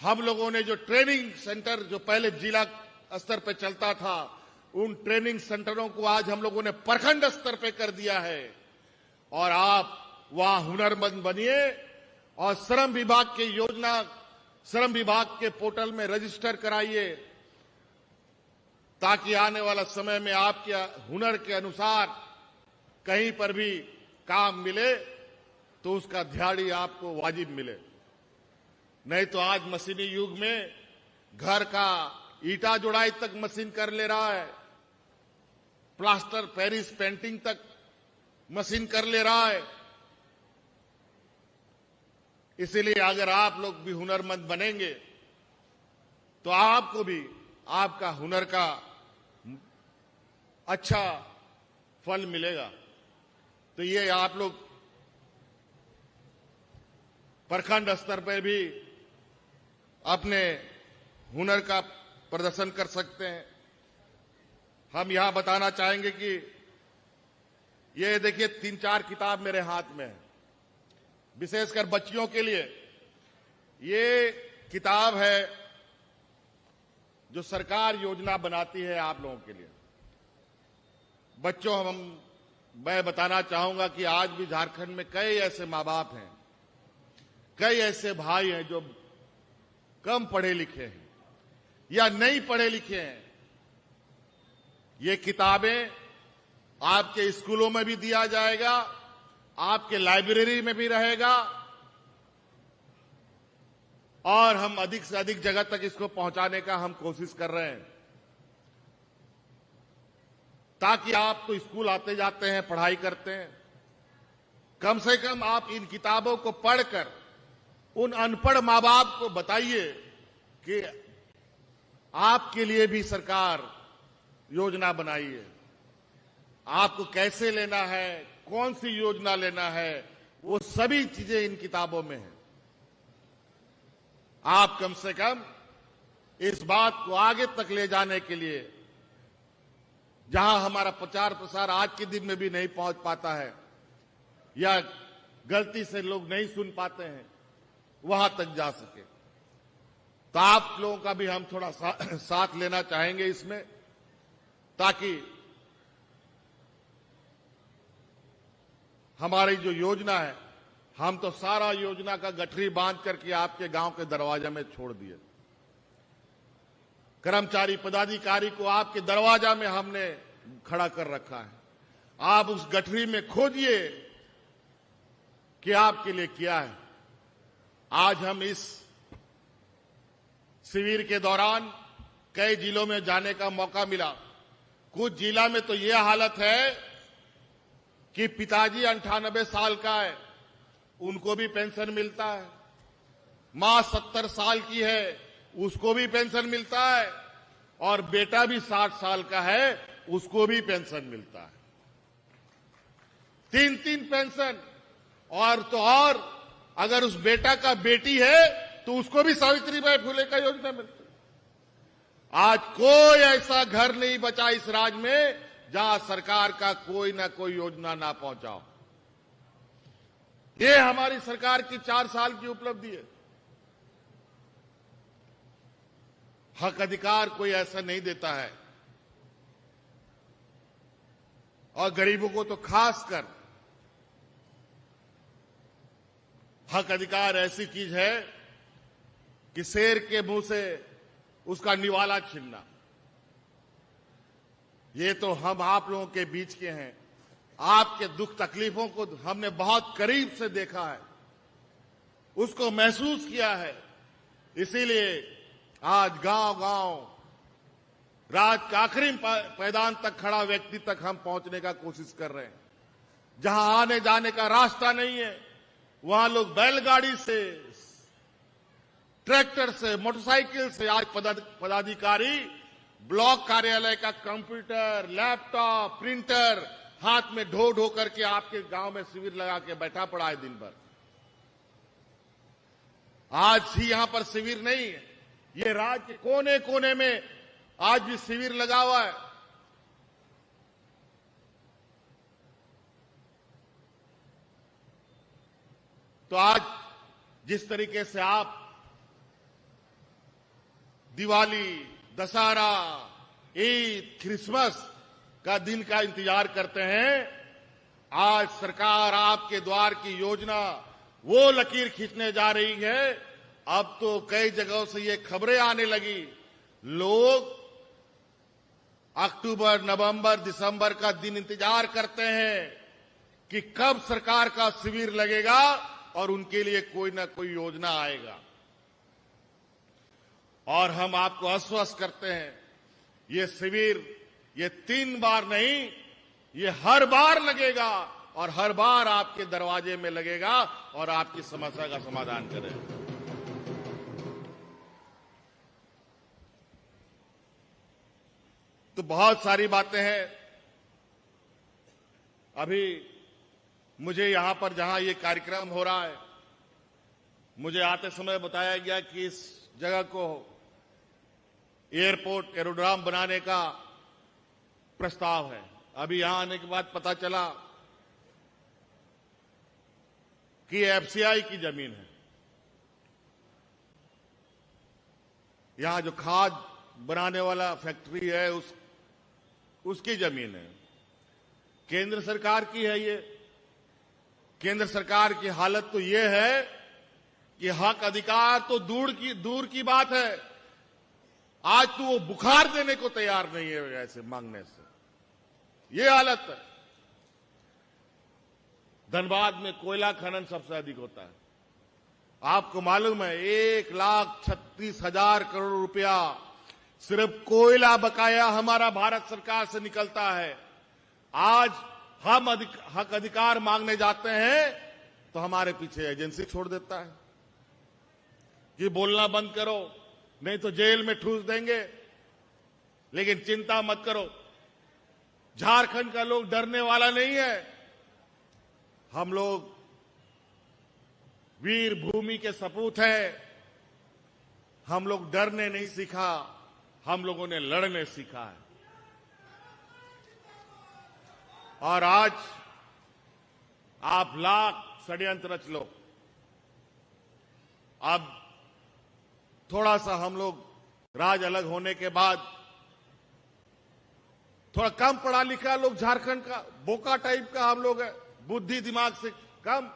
हम लोगों ने जो ट्रेनिंग सेंटर जो पहले जिला स्तर पे चलता था, उन ट्रेनिंग सेंटरों को आज हम लोगों ने प्रखंड स्तर पे कर दिया है। और आप वहां हुनरमंद बनिए और श्रम विभाग की योजना, श्रम विभाग के पोर्टल में रजिस्टर कराइए, ताकि आने वाला समय में आपके हुनर के अनुसार कहीं पर भी काम मिले तो उसका दिहाड़ी आपको वाजिब मिले। नहीं तो आज मशीनी युग में घर का ईटा जोड़ाई तक मशीन कर ले रहा है, प्लास्टर पेरिस पेंटिंग तक मशीन कर ले रहा है। इसीलिए अगर आप लोग भी हुनरमंद बनेंगे तो आपको भी आपका हुनर का अच्छा फल मिलेगा। तो ये आप लोग प्रखंड स्तर पर भी अपने हुनर का प्रदर्शन कर सकते हैं। हम यहां बताना चाहेंगे कि ये देखिए 3-4 किताब मेरे हाथ में है, विशेषकर बच्चियों के लिए। ये किताब है जो सरकार योजना बनाती है आप लोगों के लिए। बच्चों, मैं बताना चाहूंगा कि आज भी झारखंड में कई ऐसे माँ बाप हैं, कई ऐसे भाई हैं जो कम पढ़े लिखे हैं या नहीं पढ़े लिखे हैं, ये किताबें आपके स्कूलों में भी दिया जाएगा, आपके लाइब्रेरी में भी रहेगा और हम अधिक से अधिक जगह तक इसको पहुंचाने का हम कोशिश कर रहे हैं, ताकि आप तो स्कूल आते जाते हैं, पढ़ाई करते हैं, कम से कम आप इन किताबों को पढ़कर उन अनपढ़ मां बाप को बताइए कि आपके लिए भी सरकार योजना बनाई है, आपको कैसे लेना है, कौन सी योजना लेना है, वो सभी चीजें इन किताबों में है। आप कम से कम इस बात को आगे तक ले जाने के लिए, जहां हमारा प्रचार प्रसार आज के दिन में भी नहीं पहुंच पाता है या गलती से लोग नहीं सुन पाते हैं, वहां तक जा सके, तो आप लोगों का भी हम थोड़ा साथ लेना चाहेंगे इसमें, ताकि हमारी जो योजना है, हम तो सारा योजना का गठरी बांध करके आपके गांव के दरवाजे में छोड़ दिए। कर्मचारी पदाधिकारी को आपके दरवाजा में हमने खड़ा कर रखा है। आप उस गठरी में खोजिए कि आपके लिए क्या है। आज हम इस शिविर के दौरान कई जिलों में जाने का मौका मिला। कुछ जिला में तो यह हालत है कि पिताजी 98 साल का है, उनको भी पेंशन मिलता है, मां 70 साल की है, उसको भी पेंशन मिलता है, और बेटा भी 60 साल का है, उसको भी पेंशन मिलता है। 3-3 पेंशन। और तो और अगर उस बेटा का बेटी है तो उसको भी सावित्रीबाई फुले का योजना मिलता है। आज कोई ऐसा घर नहीं बचा इस राज्य में जहां सरकार का कोई ना कोई योजना ना पहुंचाओ। ये हमारी सरकार की 4 साल की उपलब्धि है। हक अधिकार कोई ऐसा नहीं देता है, और गरीबों को तो खासकर हक अधिकार ऐसी चीज है कि शेर के मुंह से उसका निवाला छीनना। ये तो हम आप लोगों के बीच के हैं, आपके दुख तकलीफों को हमने बहुत करीब से देखा है, उसको महसूस किया है। इसीलिए आज गांव-गांव, रात के आखिरी पैदान तक खड़ा व्यक्ति तक हम पहुंचने का कोशिश कर रहे हैं। जहां आने जाने का रास्ता नहीं है, वहां लोग बैलगाड़ी से, ट्रैक्टर से, मोटरसाइकिल से आज पदाधिकारी ब्लॉक कार्यालय का कंप्यूटर, लैपटॉप, प्रिंटर हाथ में ढो ढो करके आपके गांव में शिविर लगा के बैठा पड़ा है दिन भर। आज ही यहां पर शिविर नहीं है, ये राज्य के कोने कोने में आज भी शिविर लगा हुआ है। तो आज जिस तरीके से आप दिवाली, दशहरा, ईद, क्रिसमस का दिन का इंतजार करते हैं, आज सरकार आपके द्वार की योजना वो लकीर खींचने जा रही है। अब तो कई जगहों से ये खबरें आने लगी, लोग अक्टूबर, नवंबर, दिसंबर का दिन इंतजार करते हैं कि कब सरकार का शिविर लगेगा और उनके लिए कोई ना कोई योजना आएगा। और हम आपको आश्वस्त करते हैं, ये शिविर ये 3 बार नहीं, ये हर बार लगेगा और हर बार आपके दरवाजे में लगेगा और आपकी समस्या का समाधान करेगा। तो बहुत सारी बातें हैं। अभी मुझे यहां पर जहां ये कार्यक्रम हो रहा है, मुझे आते समय बताया गया कि इस जगह को एयरपोर्ट, एरोड्राम बनाने का प्रस्ताव है। अभी यहां आने के बाद पता चला कि एफसीआई की जमीन है। यहां जो खाद बनाने वाला फैक्ट्री है उसकी जमीन है। केंद्र सरकार की है ये। केंद्र सरकार की हालत तो ये है कि हक अधिकार तो दूर की बात है, आज तो वो बुखार देने को तैयार नहीं है ऐसे मांगने से। ये हालत है। धनबाद में कोयला खनन सबसे अधिक होता है। आपको मालूम है 1,36,000 करोड़ रुपया सिर्फ कोयला बकाया हमारा भारत सरकार से निकलता है। आज हम हक अधिकार मांगने जाते हैं तो हमारे पीछे एजेंसी छोड़ देता है कि बोलना बंद करो नहीं तो जेल में ठूस देंगे। लेकिन चिंता मत करो, झारखंड का लोग डरने वाला नहीं है। हम लोग वीर भूमि के सपूत हैं। हम लोग डरने नहीं सीखा, हम लोगों ने लड़ने सीखा है। और आज आप लाख षड्यंत्र रच लो, अब थोड़ा सा हम लोग राज अलग होने के बाद थोड़ा कम पढ़ा लिखा लोग, झारखंड का बोका टाइप का हम लोग है, बुद्धि दिमाग से कम,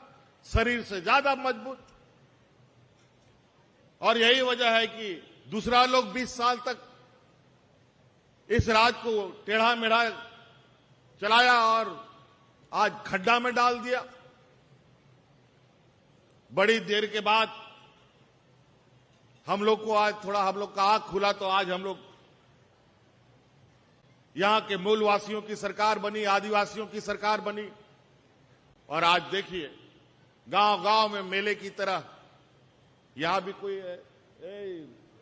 शरीर से ज्यादा मजबूत। और यही वजह है कि दूसरा लोग 20 साल तक इस राज को टेढ़ा मेढ़ा चलाया और आज खड्डा में डाल दिया। बड़ी देर के बाद हम लोग को आज थोड़ा हम लोग का आंख खुला तो आज हम लोग यहां के मूलवासियों की सरकार बनी, आदिवासियों की सरकार बनी। और आज देखिए गांव गांव में मेले की तरह यहां भी कोई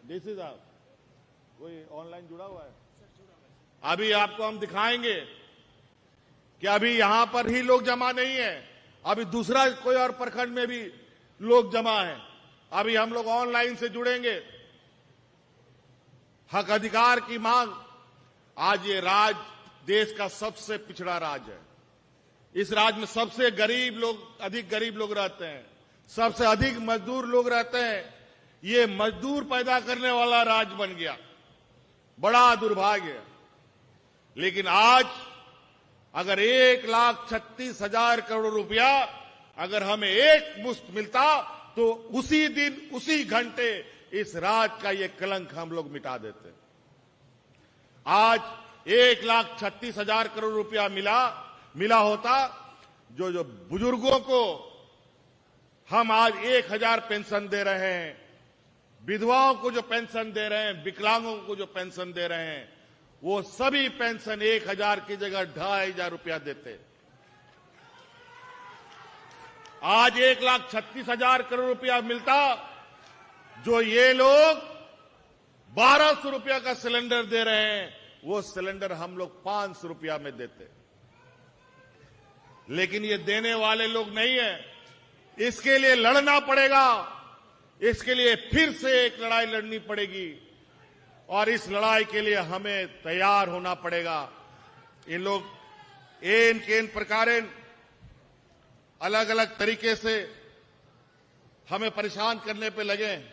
डीसी साहब कोई ऑनलाइन जुड़ा हुआ है, अभी आपको हम दिखाएंगे कि अभी यहां पर ही लोग जमा नहीं है, अभी दूसरा कोई और प्रखंड में भी लोग जमा है। अभी हम लोग ऑनलाइन से जुड़ेंगे। हक अधिकार की मांग, आज ये राज देश का सबसे पिछड़ा राज है। इस राज में सबसे गरीब लोग, अधिक गरीब लोग रहते हैं, सबसे अधिक मजदूर लोग रहते हैं। ये मजदूर पैदा करने वाला राज बन गया, बड़ा दुर्भाग्य है। लेकिन आज अगर 1,36,000 करोड़ रुपया अगर हमें एक मुश्त मिलता तो उसी दिन उसी घंटे इस राज का ये कलंक हम लोग मिटा देते। आज 1,36,000 करोड़ रुपया मिला होता, जो बुजुर्गों को हम आज 1,000 पेंशन दे रहे हैं, विधवाओं को जो पेंशन दे रहे हैं, विकलांगों को जो पेंशन दे रहे हैं, वो सभी पेंशन 1,000 की जगह 2,500 रुपया देते। आज 1,36,000 करोड़ रुपया मिलता, जो ये लोग 1,200 रुपया का सिलेंडर दे रहे हैं, वो सिलेंडर हम लोग 500 रुपया में देते। लेकिन ये देने वाले लोग नहीं है। इसके लिए लड़ना पड़ेगा, इसके लिए फिर से एक लड़ाई लड़नी पड़ेगी और इस लड़ाई के लिए हमें तैयार होना पड़ेगा। ये लोग एन केन प्रकारेण अलग अलग तरीके से हमें परेशान करने पे लगे।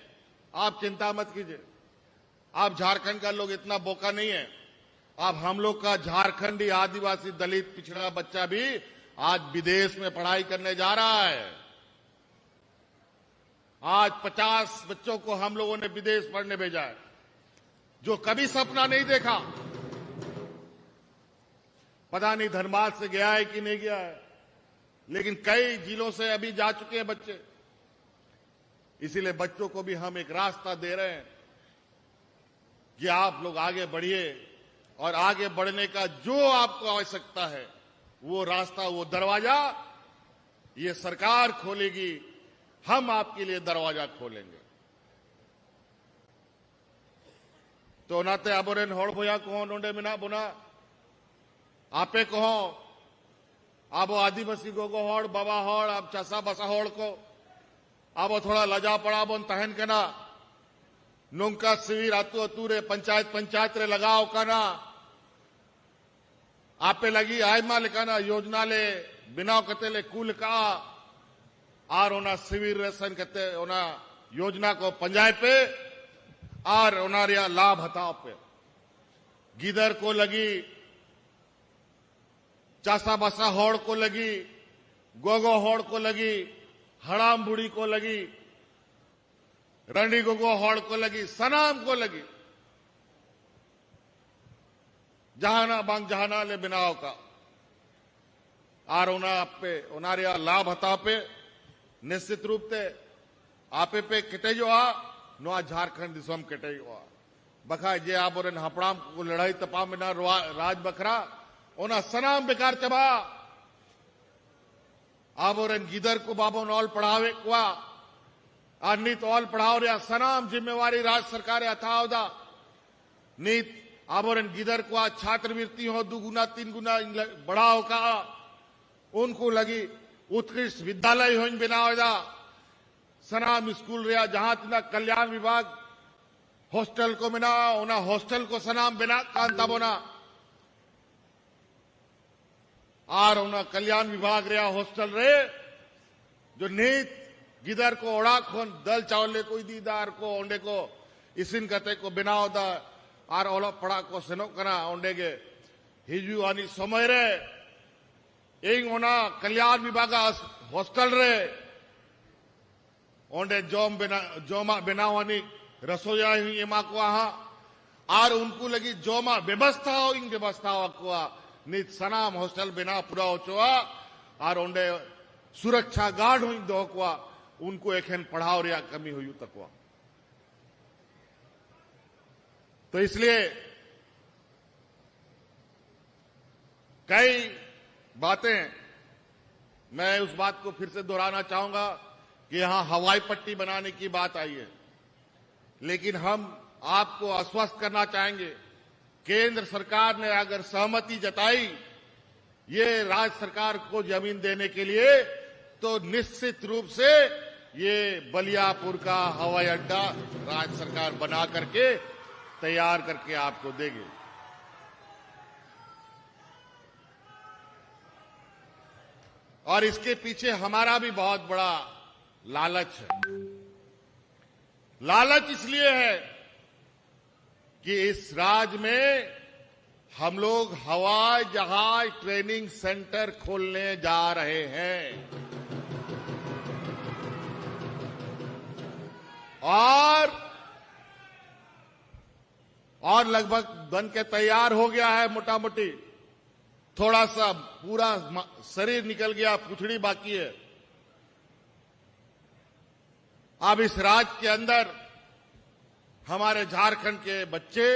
आप चिंता मत कीजिए, आप झारखंड का लोग इतना बोका नहीं है। अब हम लोग का झारखंडी आदिवासी दलित पिछड़ा बच्चा भी आज विदेश में पढ़ाई करने जा रहा है। आज 50 बच्चों को हम लोगों ने विदेश पढ़ने भेजा है, जो कभी सपना नहीं देखा। पता नहीं धनबाद से गया है कि नहीं गया है, लेकिन कई जिलों से अभी जा चुके हैं बच्चे। इसीलिए बच्चों को भी हम एक रास्ता दे रहे हैं कि आप लोग आगे बढ़िए और आगे बढ़ने का जो आपको आवश्यकता है, वो रास्ता, वो दरवाजा ये सरकार खोलेगी। हम आपके लिए दरवाजा खोलेंगे। तो नाते आबोरेन हड़ भया को नोंडे मेना बोना आपे कहो आबो आदिवासी गोगो हड़ बाबा हड़ अब चासा बसा हड़ को आबो थोड़ा लजा पड़ा बोन तहन के ना नोंका शिविर आतु अतुरे पंचायत रे लगाओ काना आपे लगी आयमा लेकाना योजना ले बिना कते ले कुल का और ओना शिविर रेसन कते ओना योजना को पंचायत पे और ओनारिया लाभ हताओ पे गिदर को लगी, चासा बसा होड़ को लगी, गोगो होड़ को लगी, हड़ाम बुढ़ी को लगी, रंडी गोगो होड़ को लगी, सनाम को लगी। जहाना बांग जहाना ले बनाव का आर ओनारिया लाभ हता पे निश्चित रूप से आपे पे कटे जो आ नो झारखंड दिसम कटे जो आ बखा जे आबोरन हपड़ाम को लड़ाई तपा में ना राज बखरा ओना सनाम बेकार चबा आबोरन गिदर को बाबो नॉल पढ़ावे कुआ और नीत ऑल पढ़ाओ रे सनाम जिम्मेवारी राज्य सरकार अथावदा नीत आबोरन गिदर को आज छात्रवृत्ति हो 2 गुना 3 गुना बढ़ाओ का उनको लगी उत्कृष्ट विद्यालय हो बनावेदा सनाम स्कूल रे जहां तना कल्याण विभाग हॉस्टल को बना उना हॉस्टल को सनाम बना कांता बोना आर उना कल्याण विभाग रे हॉस्टल रे जो नीत गिदर को ओड़ा खोन दल चावले कोई दीदार को ओंडे को इसिन कते को बनाओ दा आर ओला पड़ा को सेनो कना ओंडे के हिजू आनी समय रे एंग ओना कल्याण विभाग हॉस्टल रे ओंडे जोमा बनावानी रसोया ही एमा को आहा आर उनको लगी जोमा व्यवस्था हो इन व्यवस्था को नित सनाम हॉस्टल बिना पूरा हो चुआ आर ओंडे सुरक्षा गार्ड हुई दो को उनको एखन पढ़ाओ रिया कमी हुई तकवा तो इसलिए कई बातें मैं उस बात को फिर से दोहराना चाहूंगा कि यहां हवाई पट्टी बनाने की बात आई है लेकिन हम आपको आश्वस्त करना चाहेंगे केंद्र सरकार ने अगर सहमति जताई ये राज्य सरकार को जमीन देने के लिए तो निश्चित रूप से ये बलियापुर का हवाई अड्डा राज्य सरकार बना करके तैयार करके आपको देगी और इसके पीछे हमारा भी बहुत बड़ा लालच है। लालच इसलिए है कि इस राज्य में हम लोग हवाई जहाज ट्रेनिंग सेंटर खोलने जा रहे हैं और लगभग बन के तैयार हो गया है मोटा मोटी थोड़ा सा पूरा शरीर निकल गया पूछड़ी बाकी है। अब इस राज्य के अंदर हमारे झारखंड के बच्चे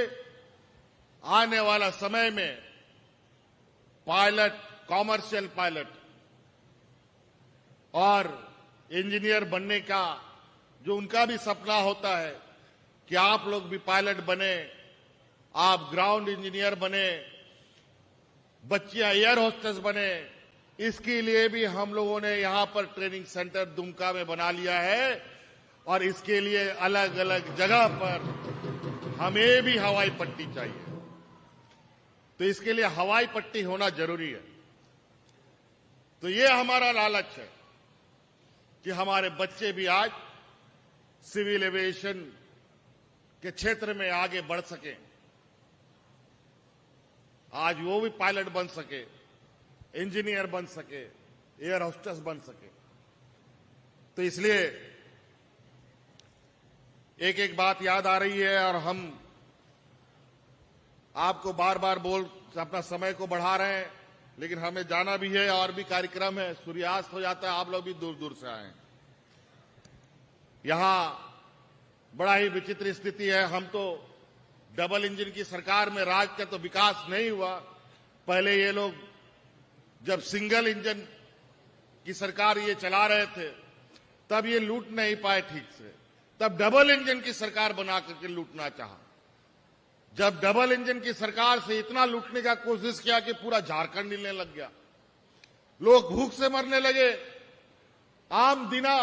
आने वाला समय में पायलट कॉमर्शियल पायलट और इंजीनियर बनने का जो उनका भी सपना होता है कि आप लोग भी पायलट बने आप ग्राउंड इंजीनियर बने बच्चियां एयर होस्टेस बने इसके लिए भी हम लोगों ने यहां पर ट्रेनिंग सेंटर दुमका में बना लिया है और इसके लिए अलग अलग जगह पर हमें भी हवाई पट्टी चाहिए तो इसके लिए हवाई पट्टी होना जरूरी है। तो ये हमारा लालच है कि हमारे बच्चे भी आज सिविल एविएशन के क्षेत्र में आगे बढ़ सके आज वो भी पायलट बन सके इंजीनियर बन सके एयर होस्टेस बन सके। तो इसलिए एक एक बात याद आ रही है और हम आपको बार बार बोल अपना समय को बढ़ा रहे हैं लेकिन हमें जाना भी है और भी कार्यक्रम है सूर्यास्त हो जाता है आप लोग भी दूर दूर से आए हैं। यहां बड़ा ही विचित्र स्थिति है हम तो डबल इंजन की सरकार में राज्य का तो विकास नहीं हुआ। पहले ये लोग जब सिंगल इंजन की सरकार ये चला रहे थे तब ये लूट नहीं पाए ठीक से तब डबल इंजन की सरकार बना करके लूटना चाहा। जब डबल इंजन की सरकार से इतना लूटने का कोशिश किया कि पूरा झारखंड हिलने लग गया लोग भूख से मरने लगे आम दिना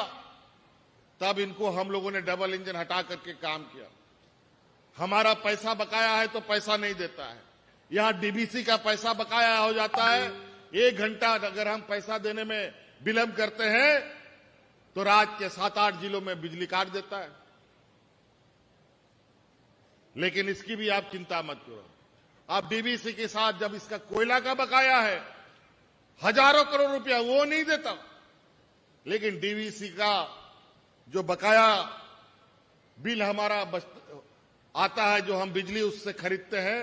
तब इनको हम लोगों ने डबल इंजन हटा करके काम किया। हमारा पैसा बकाया है तो पैसा नहीं देता है यहां डीबीसी का पैसा बकाया हो जाता है 1 घंटा अगर हम पैसा देने में विलंब करते हैं तो राज्य के 7-8 जिलों में बिजली काट देता है। लेकिन इसकी भी आप चिंता मत करो अब डीबीसी के साथ जब इसका कोयला का बकाया है हजारों करोड़ रुपया वो नहीं देता लेकिन डीबीसी का जो बकाया बिल हमारा आता है जो हम बिजली उससे खरीदते हैं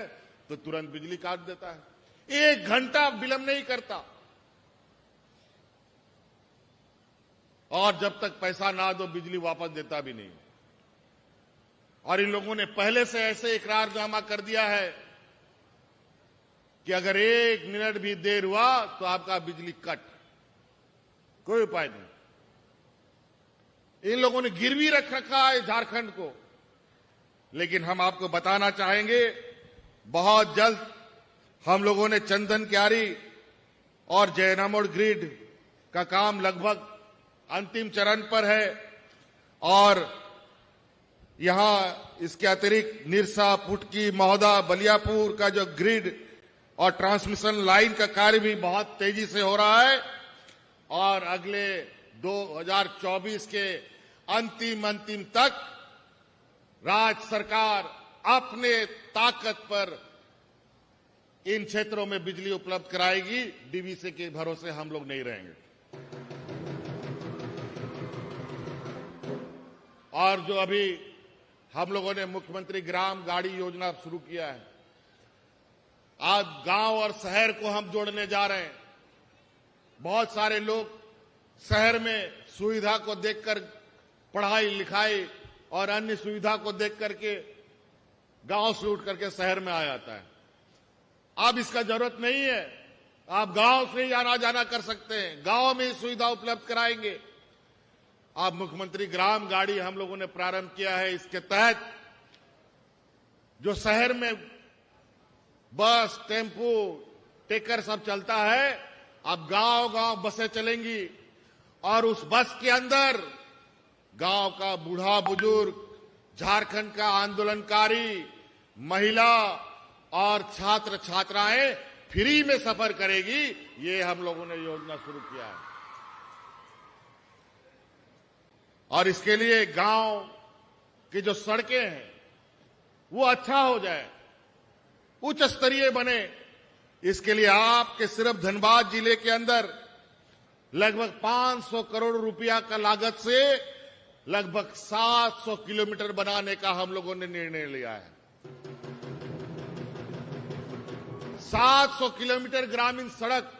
तो तुरंत बिजली काट देता है, 1 घंटा विलंब नहीं करता। और जब तक पैसा ना दो बिजली वापस देता भी नहीं। और इन लोगों ने पहले से ऐसे इकरारनामा कर दिया है कि अगर 1 मिनट भी देर हुआ तो आपका बिजली कट, कोई उपाय नहीं। इन लोगों ने गिरवी रख रखा है झारखंड को। लेकिन हम आपको बताना चाहेंगे, बहुत जल्द हम लोगों ने चंदन क्यारी और जयनामोड़ ग्रिड का काम लगभग अंतिम चरण पर है। और यहां इसके अतिरिक्त निरसा, पुटकी, महोदा, बलियापुर का जो ग्रिड और ट्रांसमिशन लाइन का कार्य भी बहुत तेजी से हो रहा है। और अगले 2024 के अंतिम तक राज्य सरकार अपने ताकत पर इन क्षेत्रों में बिजली उपलब्ध कराएगी। डीवीसी के भरोसे हम लोग नहीं रहेंगे। और जो अभी हम लोगों ने मुख्यमंत्री ग्राम गाड़ी योजना शुरू किया है, आज गांव और शहर को हम जोड़ने जा रहे हैं। बहुत सारे लोग शहर में सुविधा को देखकर, पढ़ाई लिखाई और अन्य सुविधा को देख करके गांव से उठ करके शहर में आ जाता है। अब इसका जरूरत नहीं है, आप गांव से ही आना जाना कर सकते हैं, गांव में ही सुविधा उपलब्ध कराएंगे। अब मुख्यमंत्री ग्राम गाड़ी हम लोगों ने प्रारंभ किया है। इसके तहत जो शहर में बस, टेम्पो, टेकर सब चलता है, अब गांव बसें चलेंगी। और उस बस के अंदर गांव का बूढ़ा बुजुर्ग, झारखंड का आंदोलनकारी, महिला और छात्र छात्राएं फ्री में सफर करेगी। ये हम लोगों ने योजना शुरू किया है। और इसके लिए गांव की जो सड़कें हैं वो अच्छा हो जाए, उच्च स्तरीय बने। इसके लिए आपके सिर्फ धनबाद जिले के अंदर लगभग 500 करोड़ रुपया का लागत से लगभग 700 किलोमीटर बनाने का हम लोगों ने निर्णय लिया है। 700 किलोमीटर ग्रामीण सड़क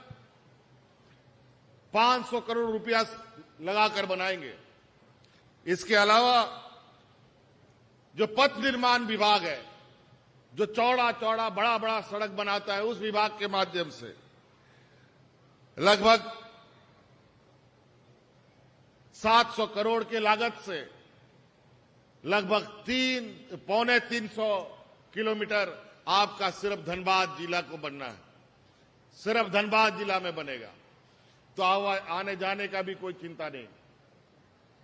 500 करोड़ रुपया लगाकर बनाएंगे। इसके अलावा जो पथ निर्माण विभाग है, जो चौड़ा चौड़ा बड़ा बड़ा सड़क बनाता है, उस विभाग के माध्यम से लगभग 700 करोड़ के लागत से लगभग 300-350 किलोमीटर आपका सिर्फ धनबाद जिला को बनना है। सिर्फ धनबाद जिला में बनेगा तो आने जाने का भी कोई चिंता नहीं।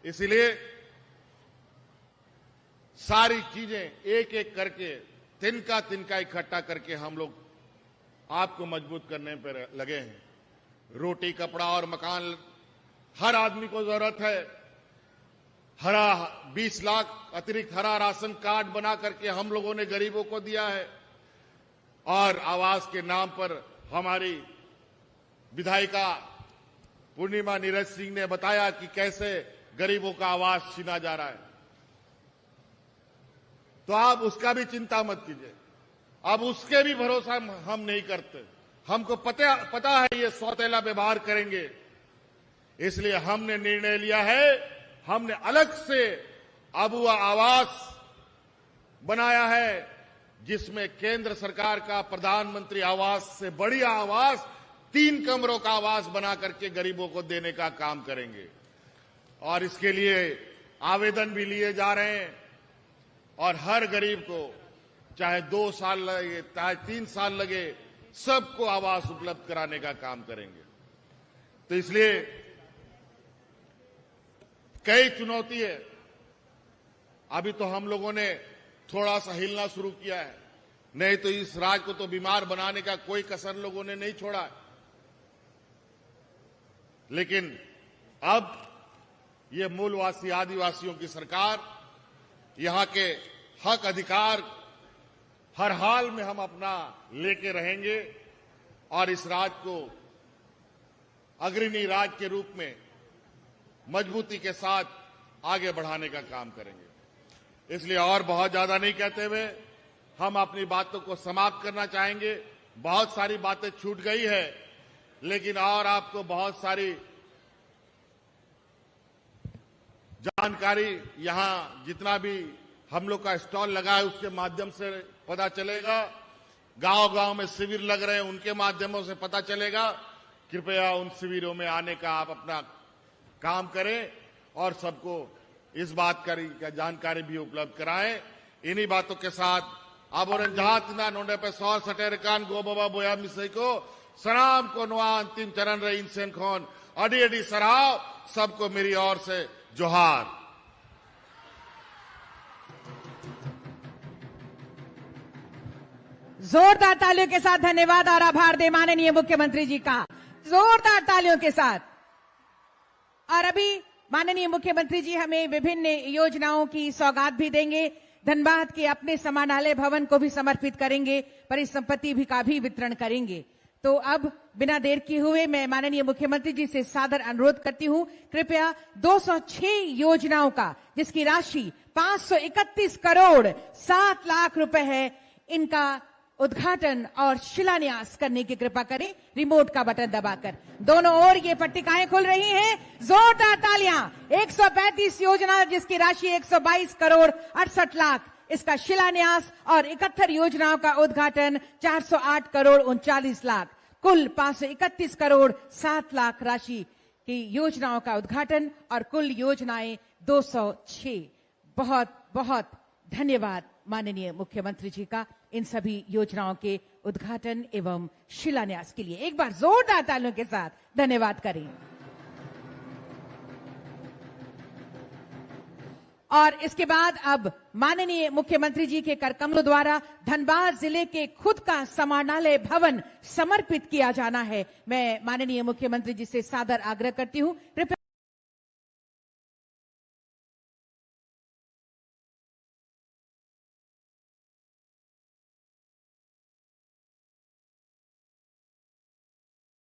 इसलिए सारी चीजें एक एक करके, तिनका इकट्ठा करके हम लोग आपको मजबूत करने पर लगे हैं। रोटी, कपड़ा और मकान हर आदमी को जरूरत है। 20 लाख अतिरिक्त हरा राशन कार्ड बना करके हम लोगों ने गरीबों को दिया है। और आवास के नाम पर हमारी विधायिका पूर्णिमा नीरज सिंह ने बताया कि कैसे गरीबों का आवास छीना जा रहा है। तो आप उसका भी चिंता मत कीजिए, अब उसके भी भरोसा हम नहीं करते। हमको पता है ये सौतेला व्यवहार करेंगे। इसलिए हमने निर्णय लिया है, हमने अलग से अबुआ आवास बनाया है, जिसमें केंद्र सरकार का प्रधानमंत्री आवास से बड़ी आवास 3 कमरों का आवास बना करके गरीबों को देने का काम करेंगे। और इसके लिए आवेदन भी लिए जा रहे हैं। और हर गरीब को चाहे 2 साल लगे, चाहे 3 साल लगे, सबको आवास उपलब्ध कराने का काम करेंगे। तो इसलिए कई चुनौती है। अभी तो हम लोगों ने थोड़ा सा हिलना शुरू किया है, नहीं तो इस राज्य को तो बीमार बनाने का कोई कसर लोगों ने नहीं छोड़ा है। लेकिन अब ये मूलवासी आदिवासियों की सरकार, यहां के हक अधिकार हर हाल में हम अपना लेके रहेंगे और इस राज्य को अग्रणी राज्य के रूप में मजबूती के साथ आगे बढ़ाने का काम करेंगे। इसलिए और बहुत ज्यादा नहीं कहते हुए हम अपनी बातों को समाप्त करना चाहेंगे। बहुत सारी बातें छूट गई है, लेकिन और आपको बहुत सारी जानकारी यहां जितना भी हम लोग का स्टॉल लगा है उसके माध्यम से पता चलेगा। गांव-गांव में शिविर लग रहे हैं, उनके माध्यमों से पता चलेगा। कृपया उन शिविरों में आने का आप अपना काम करें और सबको इस बात का जानकारी भी उपलब्ध कराएं। इन्हीं बातों के साथ अब और जहां तिना नोंडे पे सौर सटेरकान गो बाबा बोया मिसई को सलाम को नुआ अंतिम चरण रहे इंसेन खोन अडी अडी सराव। सबको मेरी ओर से जोहार। जोरदार तालियों के साथ धन्यवाद और आभार दे माननीय मुख्यमंत्री जी का, जोरदार तालियों के साथ। और अभी माननीय मुख्यमंत्री जी हमें विभिन्न योजनाओं की सौगात भी देंगे। धनबाद के अपने समानालय भवन को भी समर्पित करेंगे, परिसंपत्ति भी का भी वितरण करेंगे। तो अब बिना देर किए हुए मैं माननीय मुख्यमंत्री जी से सादर अनुरोध करती हूं, कृपया 206 योजनाओं का जिसकी राशि 531 करोड़ 7 लाख रुपए है, इनका उद्घाटन और शिलान्यास करने की कृपा करें रिमोट का बटन दबाकर। दोनों ओर ये पट्टिकाएं खुल रही हैं, जोरदार तालियां। 135 योजना जिसकी राशि 122 करोड़ 68 लाख, इसका शिलान्यास और 71 योजनाओं का उद्घाटन 408 करोड़ 39 लाख, कुल 531 करोड़ 7 लाख राशि की योजनाओं का उद्घाटन और कुल योजनाएं 206। बहुत बहुत धन्यवाद माननीय मुख्यमंत्री जी का इन सभी योजनाओं के उद्घाटन एवं शिलान्यास के लिए। एक बार जोरदार तालियों के साथ धन्यवाद करें। और इसके बाद अब माननीय मुख्यमंत्री जी के कर कमलों द्वारा धनबाद जिले के खुद का समानालय भवन समर्पित किया जाना है। मैं माननीय मुख्यमंत्री जी से सादर आग्रह करती हूं, कृपया